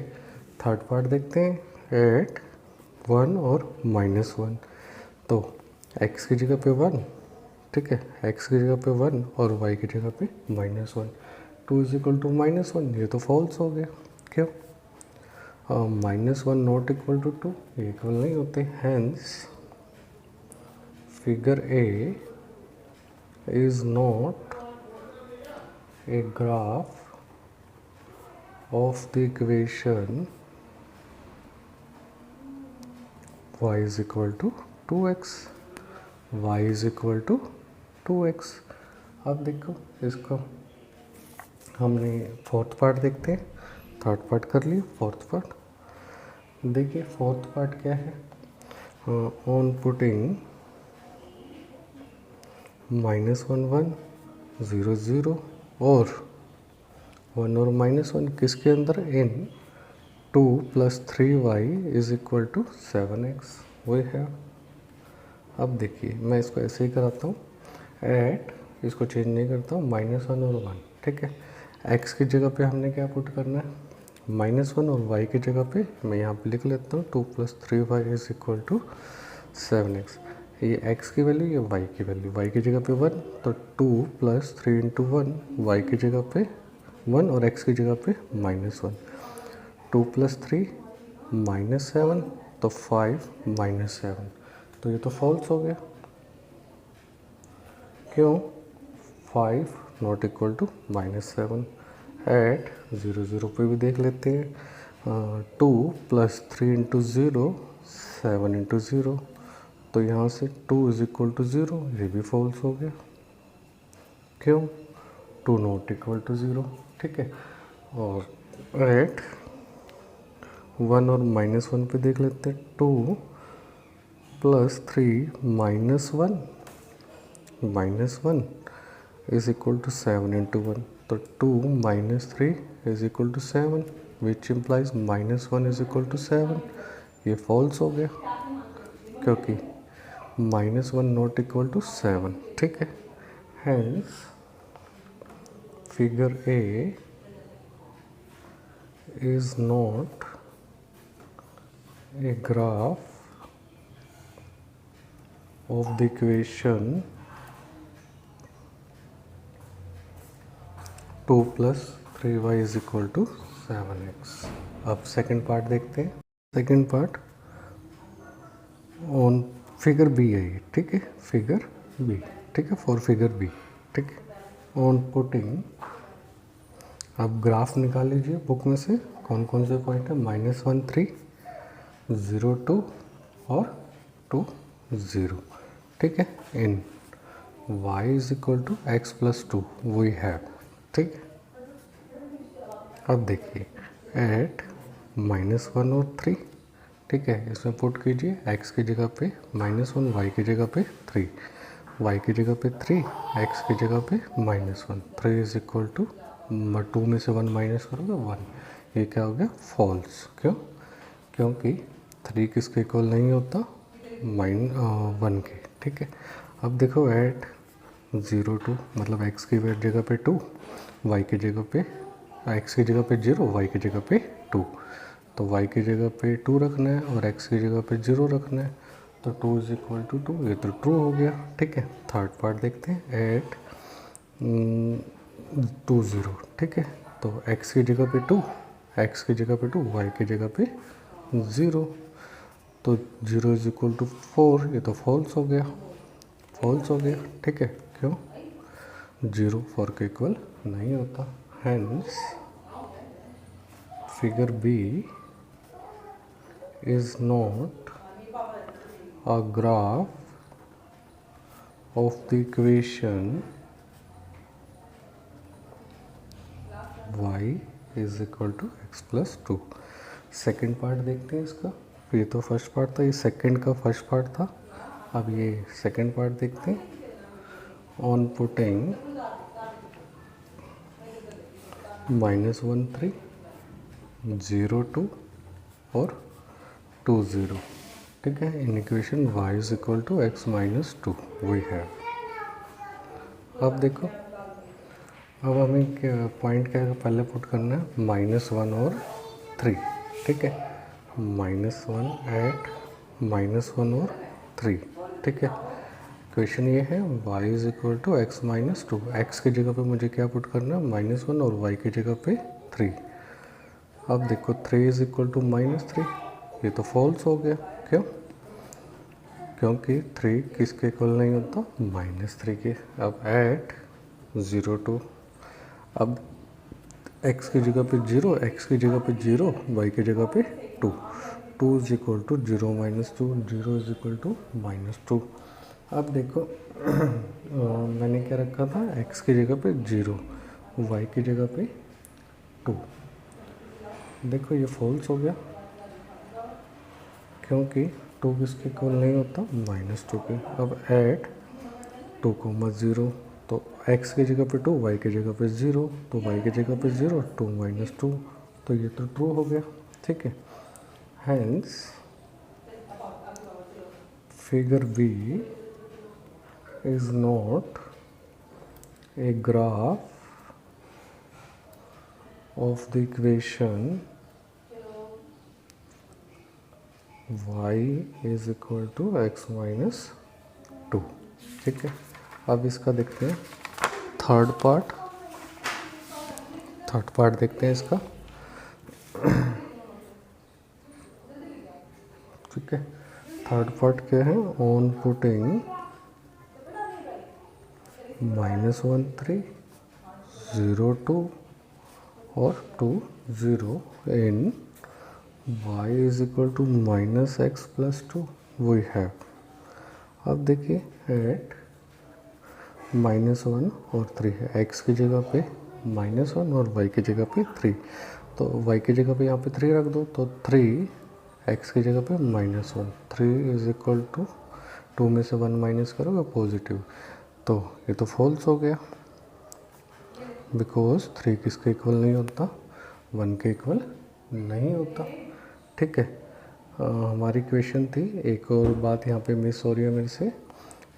थर्ड पार्ट देखते हैं, एट 1 और -1, तो x की जगह पे 1, ठीक है, x की जगह पे 1 और y की जगह पे -1, 2 इज इक्वल टू -1, ये तो फॉल्स हो गया। क्यों? -1 नॉट इक्वल टू 2, ये इक्वल नहीं होते। Hence figure A is not a graph of the equation y is equal to 2x, y is equal to 2x। अब देखो इसको हमने फोर्थ पार्ट देखते हैं, थर्ड पार्ट कर लिया, फोर्थ पार्ट देखिए। फोर्थ पार्ट क्या है, ऑन पुटिंग -1 1 0 0 और 1 और -1 किसके अंदर, इन 2 + 3y is equal to 7x वही है। अब देखिए मैं इसको ऐसे ही कराता हूँ, एट इसको चेंज नहीं करता हूँ, -1 और 1, ठीक है। x की जगह पे हमने क्या पुट करना है, -1, और y की जगह पे मैं यहाँ पे लिख लेता हूँ 2 + 3y is equal to 7x। ये x की वैल्यू, ये y की वैल्यू। y की जगह पे 1 तो 2 + 3 × 1, y की जगह पे 1 और x की जगह पे -1। 2 + 3 -7 तो 5 -7, तो ये तो फॉल्स हो गया। क्यों? 5 नॉट इक्वल टू -7। एट 0 0 पे भी देख लेते हैं। 2 + 3 × 0 7 × 0, तो यहाँ से 2 = 0, ये भी फॉल्स हो गया। क्यों? 2 नॉट इक्वल टू 0। ठीक है, और एट 1 और -1 पे देख लेते हैं। 2 + 3 -1 -1 इज इक्वल टू 7 × 1, तो 2 - 3 is equal to 7, which implies -1 is equal to 7। ये फॉल्स हो गया क्योंकि -1 नॉट इक्वल टू 7। ठीक है, hence figure A is not a graph of the equation 2 + 3y = 7x। अब सेकंड पार्ट देखते हैं। Second part on figure B है ये। ठीक है, फिगर बी। ठीक है, फॉर फिगर बी। ठीक है, ऑन पुटिंग, अब ग्राफ निकाल लीजिए बुक में से कौन कौन से पॉइंट है। -1 3, 0 2 और 2 0। ठीक है, इन y = x + 2 वी हैव। ठीक है, अब देखिए एट -1 और 3। ठीक है, इसमें पुट कीजिए x की जगह पे -1, y की जगह पे 3, y की जगह पे 3, x की जगह पे -1। 3 = 2 में से 1 माइनस करोगे 1। ये क्या हो गया? फॉल्स। क्यों? क्योंकि 3 किसके इक्वल नहीं होता? 1 के। ठीक है, अब देखो एट 0 2, मतलब x की जगह पे 2, y की जगह पे x की जगह पे 0, y की जगह पे 2, तो y की जगह पे 2 रखना है और x की जगह पे 0 रखना है, तो 2 = 2, ये तो ट्रू हो गया। ठीक है, थर्ड पार्ट देखते हैं। एट 2 0। ठीक है, तो x की जगह पे 2, x की जगह पे 2, y की जगह पे 0, तो 0 = 4, ये तो फॉल्स हो गया। फॉल्स हो गया। ठीक है, क्यों? 0 4 के इक्वल नहीं होता। Hence figure B is not a graph of the equation y = x + 2। Second part देखते हैं इसका। ये तो फर्स्ट पार्ट था, ये सेकेंड का फर्स्ट पार्ट था। अब ये सेकेंड पार्ट देखते हैं। ऑन पुटिंग -1 3, 0 2 और 2 0। ठीक है, in equation y = x - 2 we have. अब देखो, अब हमें क्या पॉइंट क्या पहले पुट करना है? -1 और 3। ठीक है, -1 एट -1 और 3। ठीक है, क्वेश्चन ये है y = x - 2। x की जगह पे मुझे क्या पुट करना है? -1 और y की जगह पे 3। अब देखो 3 = -3, ये तो फॉल्स हो गया। क्यों? क्योंकि 3 किसके इक्वल नहीं होता? -3 के। अब एट 0 2, अब x की जगह पे 0, x की जगह पे 0, y की जगह पे 2, 2 = 0 - 2, 0 = -2। अब देखो मैंने क्या रखा था? x की जगह पे 0, y की जगह पे 2। देखो ये फॉल्स हो गया क्योंकि 2 किसके इक्वल नहीं होता? -2 के। अब एट 2 0, तो x की जगह पे 2, y की जगह पे 0, तो y की जगह पे 0, 2 - 2, तो ये तो ट्रू हो गया। ठीक है, hence figure B is not a graph of the equation y = x - 2। ठीक है, अब इसका देखते हैं थर्ड पार्ट देखते हैं इसका। ठीक है, थर्ड पार्ट क्या है, ऑन पुटिंग -1 3 0 2 और 2 0 in y is equal to -x plus 2 we have. अब देखिए एट -1 और 3 है, x की जगह पे -1 और y की जगह पे 3, तो y की जगह पे यहाँ पे 3 रख दो, तो 3 x की जगह पे -1, 3 इज इक्वल टू 2 में से 1 माइनस करोगे पॉजिटिव, तो ये तो फॉल्स हो गया बिकॉज 3 किसके इक्वल नहीं होता, 1 के इक्वल नहीं होता। ठीक है, हमारी क्वेश्चन थी, एक और बात यहाँ पे मिस हो रही है मेरे से,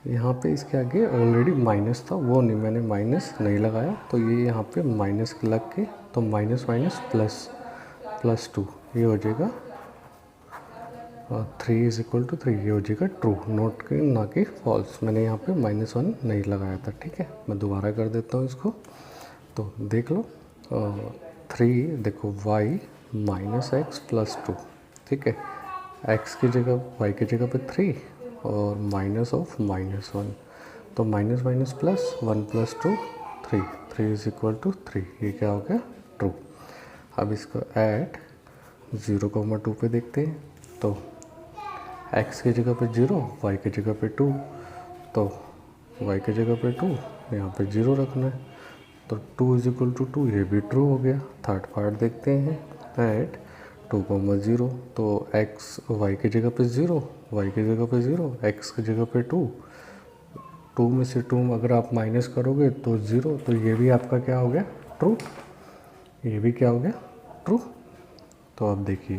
यहाँ पे इसके आगे ऑलरेडी माइनस था, वो नहीं, मैंने माइनस नहीं लगाया, तो ये यहाँ पे माइनस लग के, तो माइनस माइनस प्लस 2 ये हो जाएगा 3 इज इक्वल टू 3, ये हो जाएगा ट्रू, नोट के ना कि फॉल्स। मैंने यहाँ पे -1 नहीं लगाया था। ठीक है, मैं दोबारा कर देता हूँ इसको, तो देख लो 3 देखो y -x प्लस 2। ठीक है, x की जगह y की जगह पे 3 और माइनस ऑफ -1, तो minus minus plus 1 plus 2 3 is equal to 3, ये क्या हो गया, ट्रू। अब इसको ऐड 0,2 पे देखते हैं, तो x की जगह पे 0, y की जगह पे 2, तो y की जगह पे 2, यहाँ पे 0 रखना है, तो 2 इज इक्वल टू 2, ये भी ट्रू हो गया। थर्ड पार्ट देखते हैं, एट 2,0, तो x y की जगह पे 0, y की जगह पे 0, x की जगह पे 2, 2 में से 2 अगर आप माइनस करोगे तो 0, तो ये भी आपका क्या हो गया, ट्रू, ये भी क्या हो गया, ट्रू। तो अब देखिए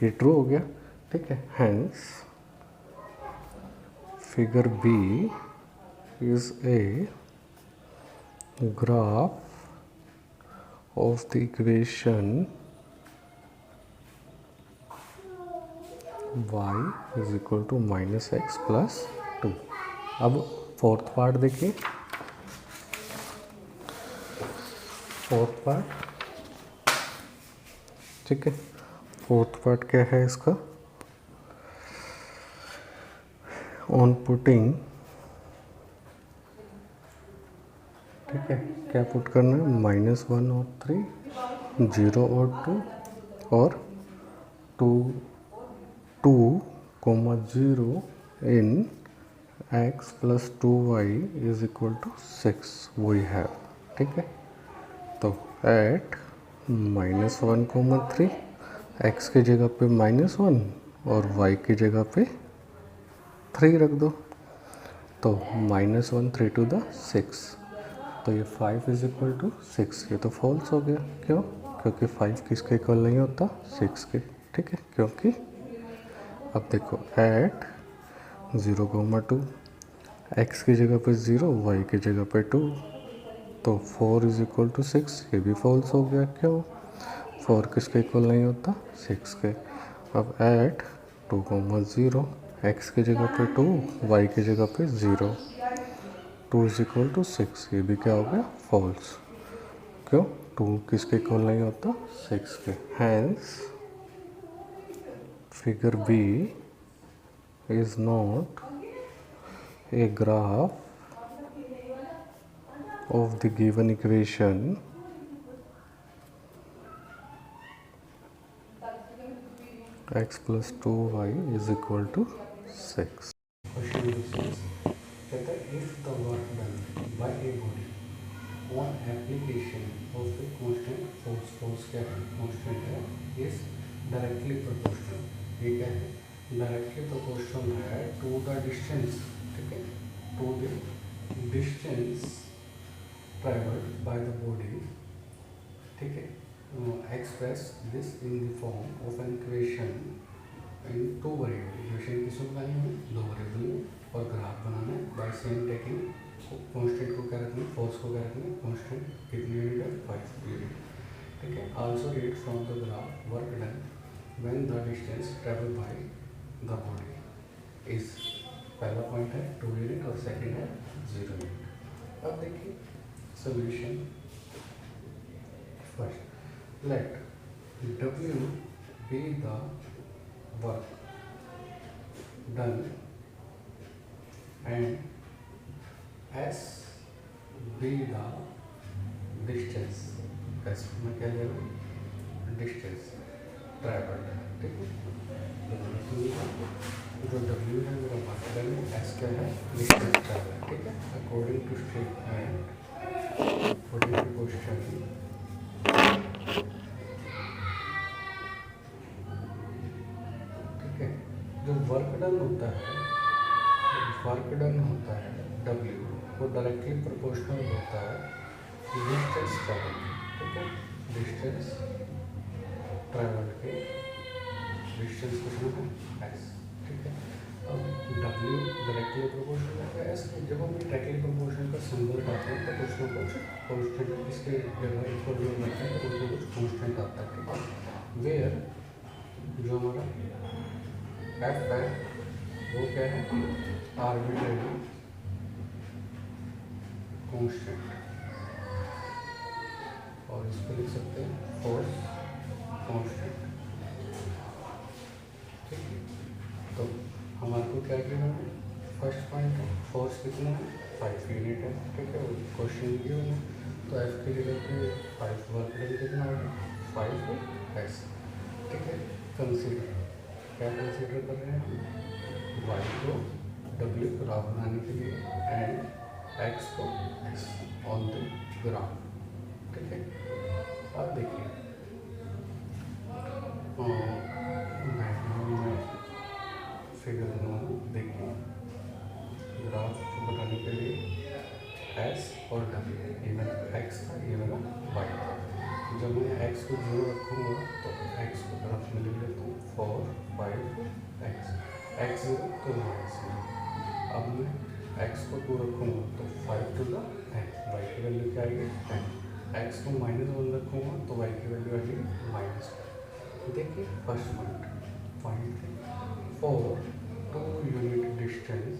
ये ट्रू हो गया। ठीक है, hence figure B is a graph of the equation y is equal to -x plus 2। अब फोर्थ पार्ट देखिए, फोर्थ पार्ट। ठीक है, फोर्थ पार्ट क्या है इसका, ऑन पुटिंग, ठीक है, क्या पुट करना है, -1 और 3, 0 और 2 और 2,0 in x plus 2y is equal to 6 we have. ठीक है, तो एट -1,3, x की जगह पे -1 और y की जगह पे 3 रख दो, तो -1 3 to the 6, तो ये 5 इज इक्वल टू 6, ये तो फॉल्स हो गया। क्यों, क्योंकि 5 किसके इक्वल नहीं होता, 6 के। ठीक है, क्योंकि अब देखो एट 0,2, x की जगह पे 0, y की जगह पे 2, तो 4 इज इक्वल टू 6, ये भी फॉल्स हो गया। क्यों, 4 किसके इक्वल नहीं होता, 6 के। अब एट 2,0, x की जगह पे 2, y की जगह पे 0, 2 इज इक्वल टू 6, ये भी क्या हो गया, फॉल्स। क्यों, 2 किसके इक्वल नहीं होता, 6 के। Hence figure B is not a graph of the given equation x plus 2y is equal to 6. Question is that if the work done by a body on application of the constant force क्या है, constant है, is directly proportional, ये क्या है, directly proportional है to the distance, ठीक है, to the distance traveled by the body। ठीक है, express this in the form of an equation in 2 variable, equation किसको बनानी है, 2 वेरिएबल में, और ग्राफ बनाना है बाय सेम टेकिंग कांस्टेंट को क्या रखना है, फोर्स को क्या रखना है, कांस्टेंट कितनी यूनिट है, 5 यूनिट। ठीक है, also read from the graph work done when the distance travel by the body is, पहला पॉइंट है 2 यूनिट और सेकंड है 0 यूनिट। अब देखिए solution. First let W be the work done and S be the distance। S में क्या ले रहा हूँ, डिस्टेंस ट्रैवल्ड, ठीक है। जो W है मेरा वर्क डन है, S क्या है, डिस्टेंस ट्रैवल्ड, ठीक है। According to statement, according to question, ठीक है। जो वर्क डन होता है, वर्क डन होता है W, वो डायरेक्टली प्रोपोर्शनल होता है डिस्टेंस ट्रैवल, ठीक है। डिस्टेंस ट्रैवल के डिस्टेंस कितना है S, ठीक है। अब W डायरेक्टली प्रोपोर्शनल है S के। जब हम डायरेक्टली प्रोपोर्शनल का सिंबल डालते हैं तो कुछ ना कुछ कॉन्स्टेंट इसके जगह इक्वल जो करते हैं तो कुछ ना कुछ कॉन्स्टेंट आता है, ठीक है। वेयर जो हमारा F है वो क्या है, आर्बिट्रेरी कॉन्स्टेंट, और इस पर लिख सकते हैं फोर्स कांस्टेंट, ठीक है। तो हमारे को क्या करना है, फर्स्ट पॉइंट है फोर्स कितना है 5 यूनिट है, ठीक है। क्वेश्चन गिवन है तो एफ के लिए लेते हैं 5, वर्क डन कितना होगा 5S, ठीक है। कंसीडर, क्या कंसीडर कर रहे हैं हम, वाई को W ग्राफ बनाने के लिए एंड एक्स को S ऑन द ग्राफ, ठीक है। अब देखिए फिगर देखिए, ग्राफ बनाने के लिए S और W, ये मेरा x था, ये मेरा y था। जब मैं x को 0 रखूँगा तो x को ग्राफ में लिख लेता हूँ 4 5 x 0 तो y 0। अब मैं x को 2 रखूँगा तो 5 to the n, y की वैल्यू क्या आएगी 10। x को -1 रखूँगा तो y की वैल्यू आएगी -1। देखिए first point for 2 unit distance,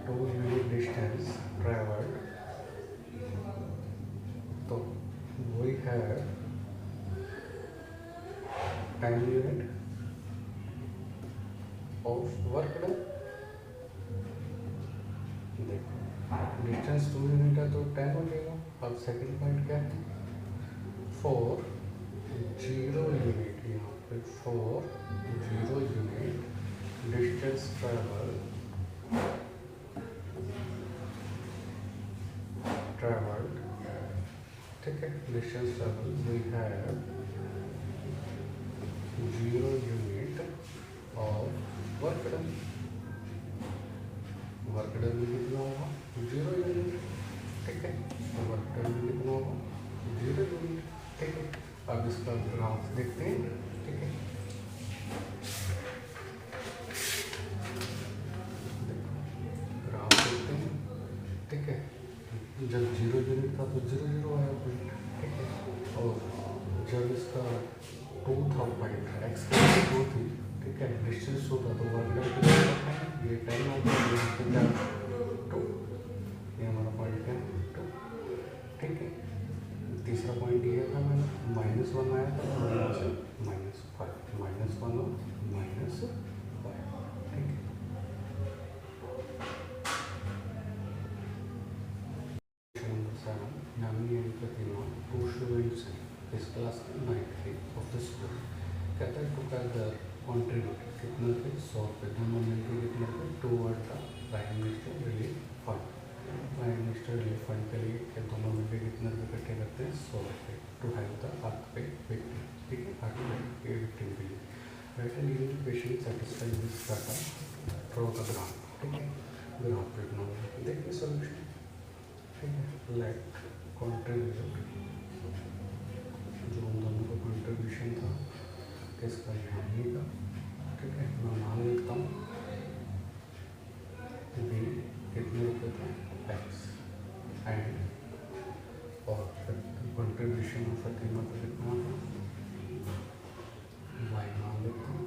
2 unit distance travelled, तो we have 10 unit of work done. देखो डिस्टेंस 2 यूनिट है तो 10 हो जाएगा। अब सेकंड पॉइंट क्या है, फॉर 0 यूनिट, यहाँ पे फॉर 0 यूनिट डिस्टेंस ट्रैवल्ड, ठीक है। Distance travel we have 0 unit of work done. Work done में कितना होगा 0 यूनिट, ठीक है। तो वर्क डन में कितना होगा 0 यूनिट, ठीक है। अब इसका ग्राफ देखते हैं, ठीक है। ग्राफ देखते हैं, ठीक है। जब 0 यूनिट था तो 0 0 आया पॉइंट, ठीक है। और जब इसका 2 था पॉइंट, एक्स की वैल्यू 2 थी, ठीक है, डिस्टेंस 2 था तो वर्क डन कितना था, ये 10 आ गया, 2, ये हमारा पॉइंट है 2, ठीक है। तीसरा पॉइंट ये था, मैंने -1 आया था और यहाँ से -5, -1 और -5, ठीक है। टू स्टूडेंट्स हैं इस क्लास के 9th ऑफ द स्कूल। कहता है टुगेदर कॉन्ट्रीब्यूट कितना पे 100 रुपये, दोनों मिलकर कितना पे toward the prime minister relief fund. Prime minister relief fund के लिए दोनों मिलकर कितने रुपये इकट्ठे करते हैं 100 रुपये, to help the earthquake victim, ठीक है। अर्थक्वेक के विक्टिम के लिए write and unit patient satisfied this data, draw the graph, ठीक है। ग्राफ पे बनाओ, देखिए सोल्यूशन, ठीक है। लेट कॉन्ट्रीब्यूट, जो उन दोनों का कॉन्ट्रीब्यूशन था किसका, यहाँ का, ठीक है। मैं मान लेता हूँ बी कितने रुपये था एक्स, एंड और कॉन्ट्रीब्यूशन ऑफ फतिमा का कितना था वाई मान लेता हूँ,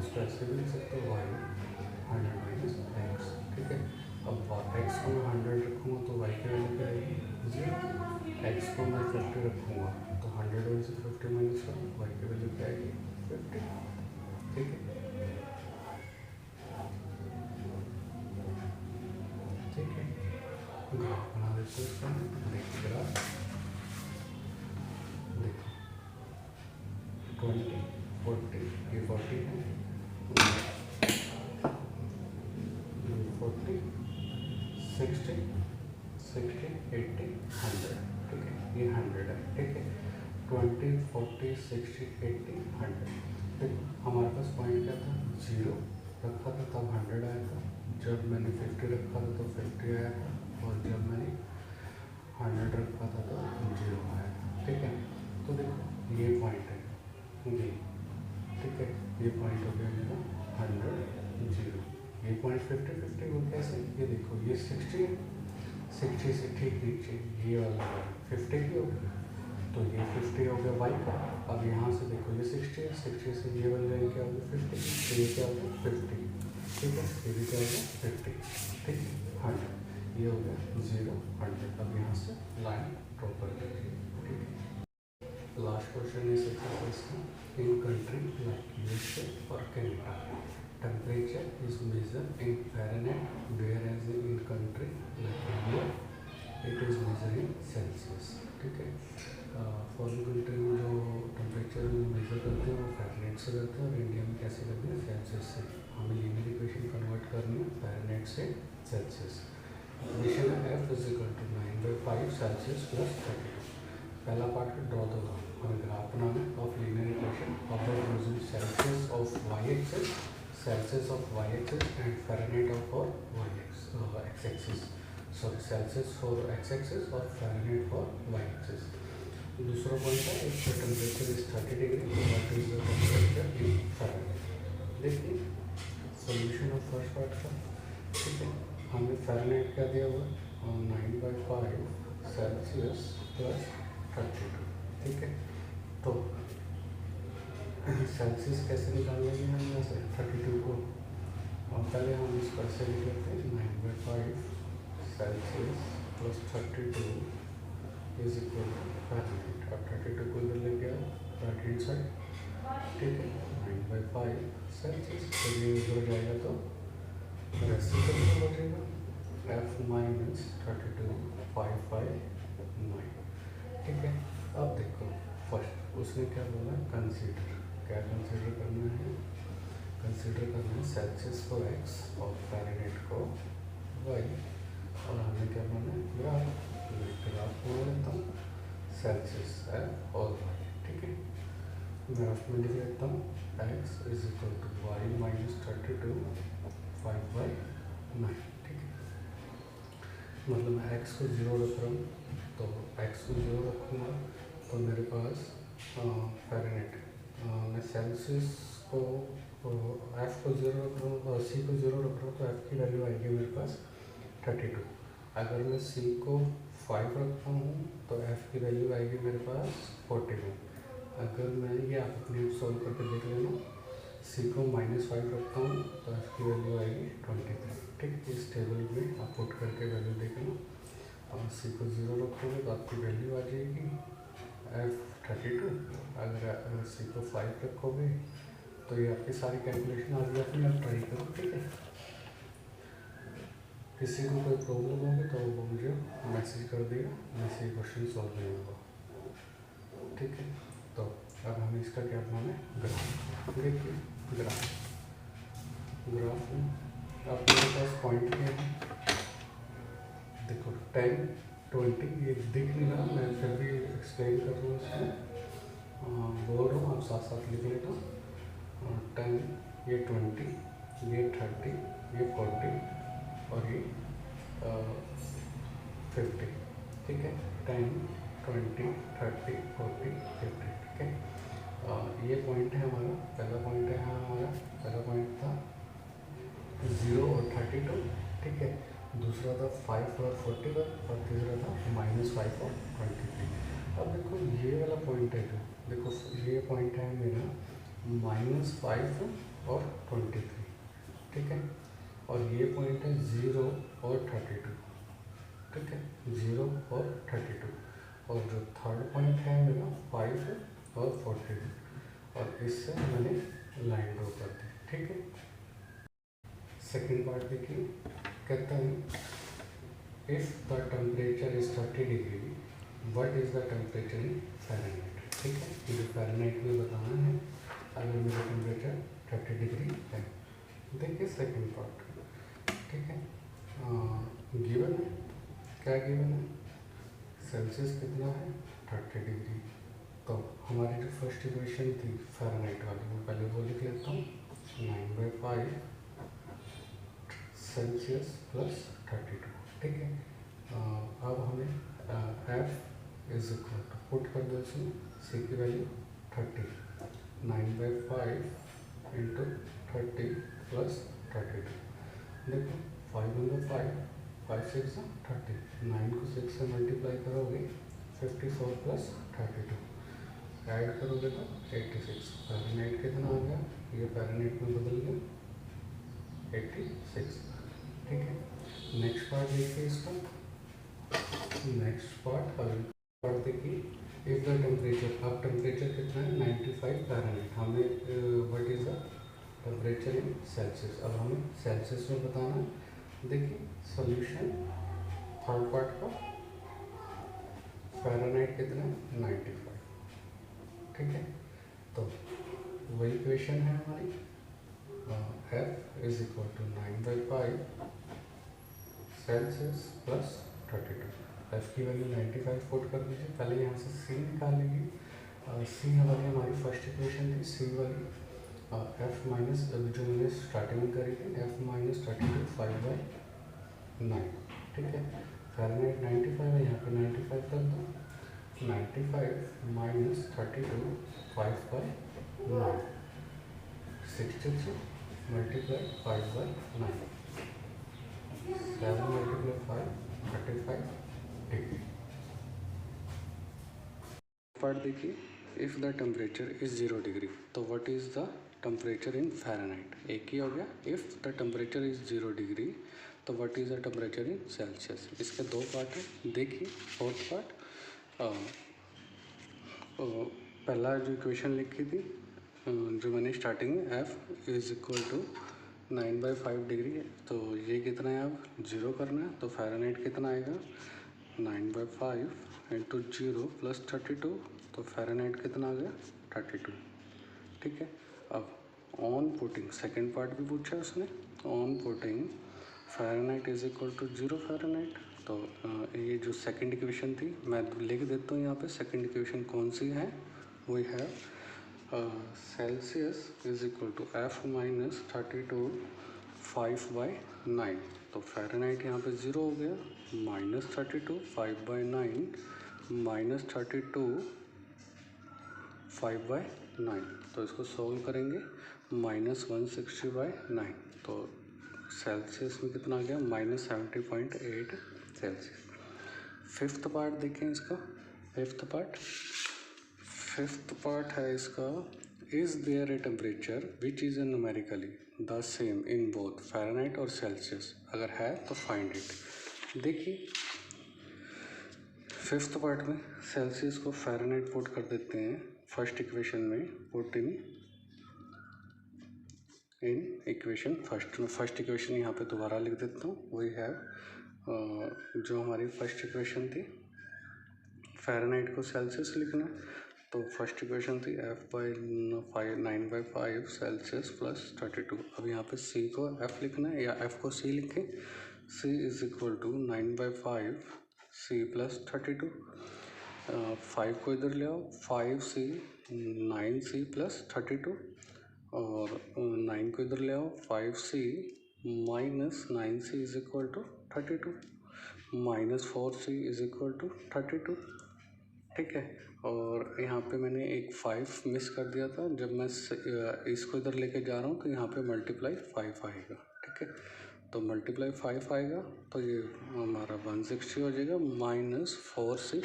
इसको ऐसे भी लिख सकते हो वाई 100 माइनस एक्स, ठीक है। अब एक्स को मैं 100 रखूँगा तो वाई की वैल्यू क्या आएगी 0, एक्स को मैं 50 रखूँगा तो 100 में से 50 माइनस करूँ वाई की वैल्यू क्या आएगी 50, ठीक है। ठीक है, ग्राफ बना देते हैं इसका, देखिए ग्राफ देखो 20 40, ये 40 है, 40 60 60 80 100, ठीक है, ये 100 है, ठीक है। 20 40 60 80 100, देखो हमारे पास पॉइंट क्या था 0 रखा था तब 100 आया था, जब मैंने 50 रखा था तो 50 आया था, और जब मैंने 100 रखा था तो 0 आया था, ठीक है। तो देखो ये पॉइंट है ये, ठीक है, ये पॉइंट हो गया मेरा 100 0, ये पॉइंट 50 50 वो कैसे, ये देखो ये 60 है, 60 से ठीक नीचे ये वाला 50 की हो गया, तो ये 50 हो गया वाई का। अब यहाँ से देखो ये 60 है, 60 से ये बन जाएगा क्या हो गया 50, तो ये क्या हो गया 50, ठीक है, ये भी क्या हो गया 50, ठीक है 100, ये हो गया 0 100। अब यहाँ से लाइन ड्रॉ कर दीजिए, ठीक है। लास्ट क्वेश्चन इस एक्सरसाइज का, इन कंट्री लाइक यूएसए और Canada temperature is measured in Fahrenheit, whereas in country like India it is measured in Celsius, ठीक है। फॉरेन कंट्री में जो टेम्परेचर मेजर करते हैं वो फ़ारेनहाइट से करते हैं, और इंडिया में कैसे करते हैं सेल्सियस से। हमें लीनियर इक्वेशन कन्वर्ट करनी है फ़ारेनहाइट से सेल्सियस। इक्वेशन है F is equal to 9/5 Celsius plus 32। पहला पार्ट का ड्रॉ दो, हमें ग्राफ बनाना of linear equation of using Celsius of Y axis, Celsius of y-axis and Fahrenheit of for x-axis, sorry Celsius for x-axis और Fahrenheit for y-axis। दूसरा पॉइंट है if the temperature is 30 degree what is the temperature in Fahrenheit। देखिए सॉल्यूशन ऑफ फर्स्ट पार्ट का, ठीक है, हमें Fahrenheit क्या दिया हुआ 9/5 सेल्सियस प्लस 32, ठीक है। तो सेल्सियस कैसे निकाल लेंगे हम यहाँ से 32 को, और पहले हम इसको ऐसे लिख लेते हैं 9/5 Celsius plus 32 is equal to Fahrenheit. अब 32 को इधर लेके आओ राइट हैंड साइड, ठीक है, 9/5 सेल्सियस, तो ये इधर जाएगा तो रेसिप्रोकल बचेगा F माइनस 32 559, ठीक है। अब देखो फर्स्ट उसने क्या बोला कंसीडर, क्या कंसीडर करना है, कंसीडर करना है सेल्सियस को x और फ़ारेनहाइट को y, और हमें क्या बनाना है ग्राफ, ग्राफ बना लेता हूँ सेल्सियस F और y, ठीक है। ग्राफ में लिख लेता हूँ x is equal to Y minus 32 5/9, ठीक है। मतलब मैं x को 0 रख रहा हूँ, तो x को 0 रखूँगा तो मेरे पास फ़ारेनहाइट, मैं सेल्सियस को F को 0 रख रहा हूँ और C को 0 रख रहा हूँ, तो F की वैल्यू आएगी मेरे पास 32। अगर मैं C को 5 रखता हूँ तो F की वैल्यू आएगी मेरे पास 41। अगर मैं ये आप अपने सॉल्व करके देख लेना, C को -5 रखता हूँ तो F की वैल्यू आएगी 23, ठीक। इस टेबल में आप पुट करके वैल्यू देखना, और C को 0 रखोगे तो आपकी वैल्यू आ जाएगी F32। अगर C को 5 रखोगे तो ये आपकी सारी कैलकुलेशन आ गई, अपनी आप ट्राई करो, ठीक है। किसी को कोई प्रॉब्लम होगी तो वो मुझे मैसेज कर दिया, मैं से क्वेश्चन सॉल्व नहीं होगा, ठीक है। तो अब हमें इसका क्या बनाना है ग्राफ, देखिए ग्राफ, ग्राफ में अब मेरे पास पॉइंट क्या है, देखो 10 20 ये दिख नहीं रहा, मैं फिर भी एक्सप्लेन कर रहा हूँ इसमें, बोल रहा हूँ आप साथ साथ लिख लेता हूँ। 10 ये 20 ये 30 ये 40 और ये 50, ठीक है। 10 20 30 40 50, ठीक है। ये पॉइंट है हमारा, पहला पॉइंट है हमारा, पहला पॉइंट था 0 और 32, ठीक है। दूसरा था 5 और 41 और तीसरा था -5 और 23। अब देखो ये वाला पॉइंट है जो, देखो ये पॉइंट है मेरा -5 और 23, ठीक है। और ये पॉइंट है 0 और 32, ठीक है, 0 और 32। और जो थर्ड पॉइंट है मेरा 5 और 42, और इससे मैंने लाइन ड्रॉ कर दी, ठीक है। सेकेंड पार्ट देखिए, कहता है if the temperature is 30 degree what is the temperature in Fahrenheit, ठीक है। मुझे फ़ारेनहाइट में बताना है अगर मेरा टेम्परेचर 30 डिग्री है। देखिए सेकेंड पार्ट, ठीक है, गिवन है, क्या गिवन है, सेल्सियस कितना है 30 डिग्री। तो हमारी जो फर्स्ट इक्वेशन थी फ़ारेनहाइट वाली, मैं पहले वो लिख लेता हूँ, 9/5 सेल्सियस प्लस 32, ठीक है। अब हमें F is equal to put कर दो इसमें, C की वैल्यू 30, 9/5 इंटू 30 प्लस 32। देखो 5/5, 5 6 30, 9 को 6 से मल्टीप्लाई करोगे 54 प्लस 32, ऐड करोगे तो 86। फ़ारेनहाइट कितना आ गया, ये फ़ारेनहाइट में बदल गया 86, ठीक है। नेक्स्ट पार्ट देखिए इसका, नेक्स्ट पार्ट देखिए, इफ द टेम्परेचर, अब टेम्परेचर कितना है 95 फ़ारेनहाइट, हमें what is the temperature in Celsius, अब हमें सेल्सियस में बताना है। देखिए सॉल्यूशन थर्ड पार्ट का, फ़ारेनहाइट कितना है 95, ठीक है। तो वही इक्वेशन है हमारी, F is equal to 9/5 Celsius plus 32। F की वैल्यू 95 पुट कर दीजिए, पहले यहाँ से C निकाल लीजिए। C वाली हमारी फर्स्ट इक्वेशन थी, C वाली F माइनस जो मैंने स्टार्टिंग में करी थी, F माइनस 32 5/9, ठीक है। फ़ारेनहाइट 95 है, यहाँ पे 95 कर दो, 95 minus 32 5/9, 62 multiply 5/9, 7 multiply 5 35 degree. Part देखिए, if the temperature is 0 degree तो what is the temperature in Fahrenheit, एक ही हो गया। If the temperature is 0 degree तो what is the temperature in Celsius, इसके दो पार्ट हैं। देखिए फोर्थ पार्ट, पहला जो इक्वेशन लिखी थी जो मैंने स्टार्टिंग में, F is equal to 9/5 degree है, तो ये कितना है, अब 0 करना है, तो फ़ारेनहाइट कितना आएगा 9/5 इंटू 0 प्लस 32, तो फ़ारेनहाइट कितना आ गया 32, ठीक है। अब ऑन पुटिंग, सेकेंड पार्ट भी पूछा है उसने, on putting Fahrenheit is equal to 0 Fahrenheit, तो ये जो सेकंड इक्वेशन थी मैं लिख देता हूँ यहाँ पे, सेकंड इक्वेशन कौन सी है, वही है Celsius is equal to F minus 32 5/9, तो फ़ारेनहाइट यहाँ पे 0 हो गया, माइनस 32 5/9 माइनस 32 5/9, तो इसको सोल्व करेंगे, -160/9, तो सेल्सियस में कितना आ गया -70.8 सेल्सियस। फिफ्थ पार्ट देखें इसका, फिफ्थ पार्ट है इसका, is there a temperature which is numerically the same in both Fahrenheit और सेल्सियस, अगर है तो फाइंड इट। देखिए फिफ्थ पार्ट में सेल्सियस को फ़ारेनहाइट पुट कर देते हैं फर्स्ट इक्वेशन में, पुट इन इक्वेशन फर्स्ट में, फर्स्ट इक्वेशन यहाँ पे दोबारा लिख देता हूँ, वही है जो हमारी फर्स्ट इक्वेशन थी, फ़ारेनहाइट को सेल्सियस लिखना है, तो फर्स्ट इक्वेशन थी F/5 9/5 सेल्सियस प्लस 32। अब यहाँ पे C को F लिखना है या F को C लिखें, C is equal to 9/5 C plus 32, 5 को इधर ले आओ, 5C 9C प्लस 32, और 9 को इधर ले आओ, 5C minus 9C is equal to 32, minus 4C is equal to 32, ठीक है। और यहाँ पे मैंने एक 5 मिस कर दिया था, जब मैं इसको इधर लेके जा रहा हूँ तो यहाँ पे मल्टीप्लाई 5 आएगा, ठीक है। तो मल्टीप्लाई 5 आएगा तो ये हमारा 160 हो जाएगा, माइनस 4C,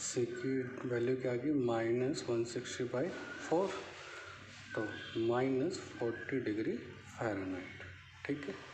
C की वैल्यू क्या आ गई -160/4, तो -40 डिग्री फ़ारेनहाइट। ठीक है।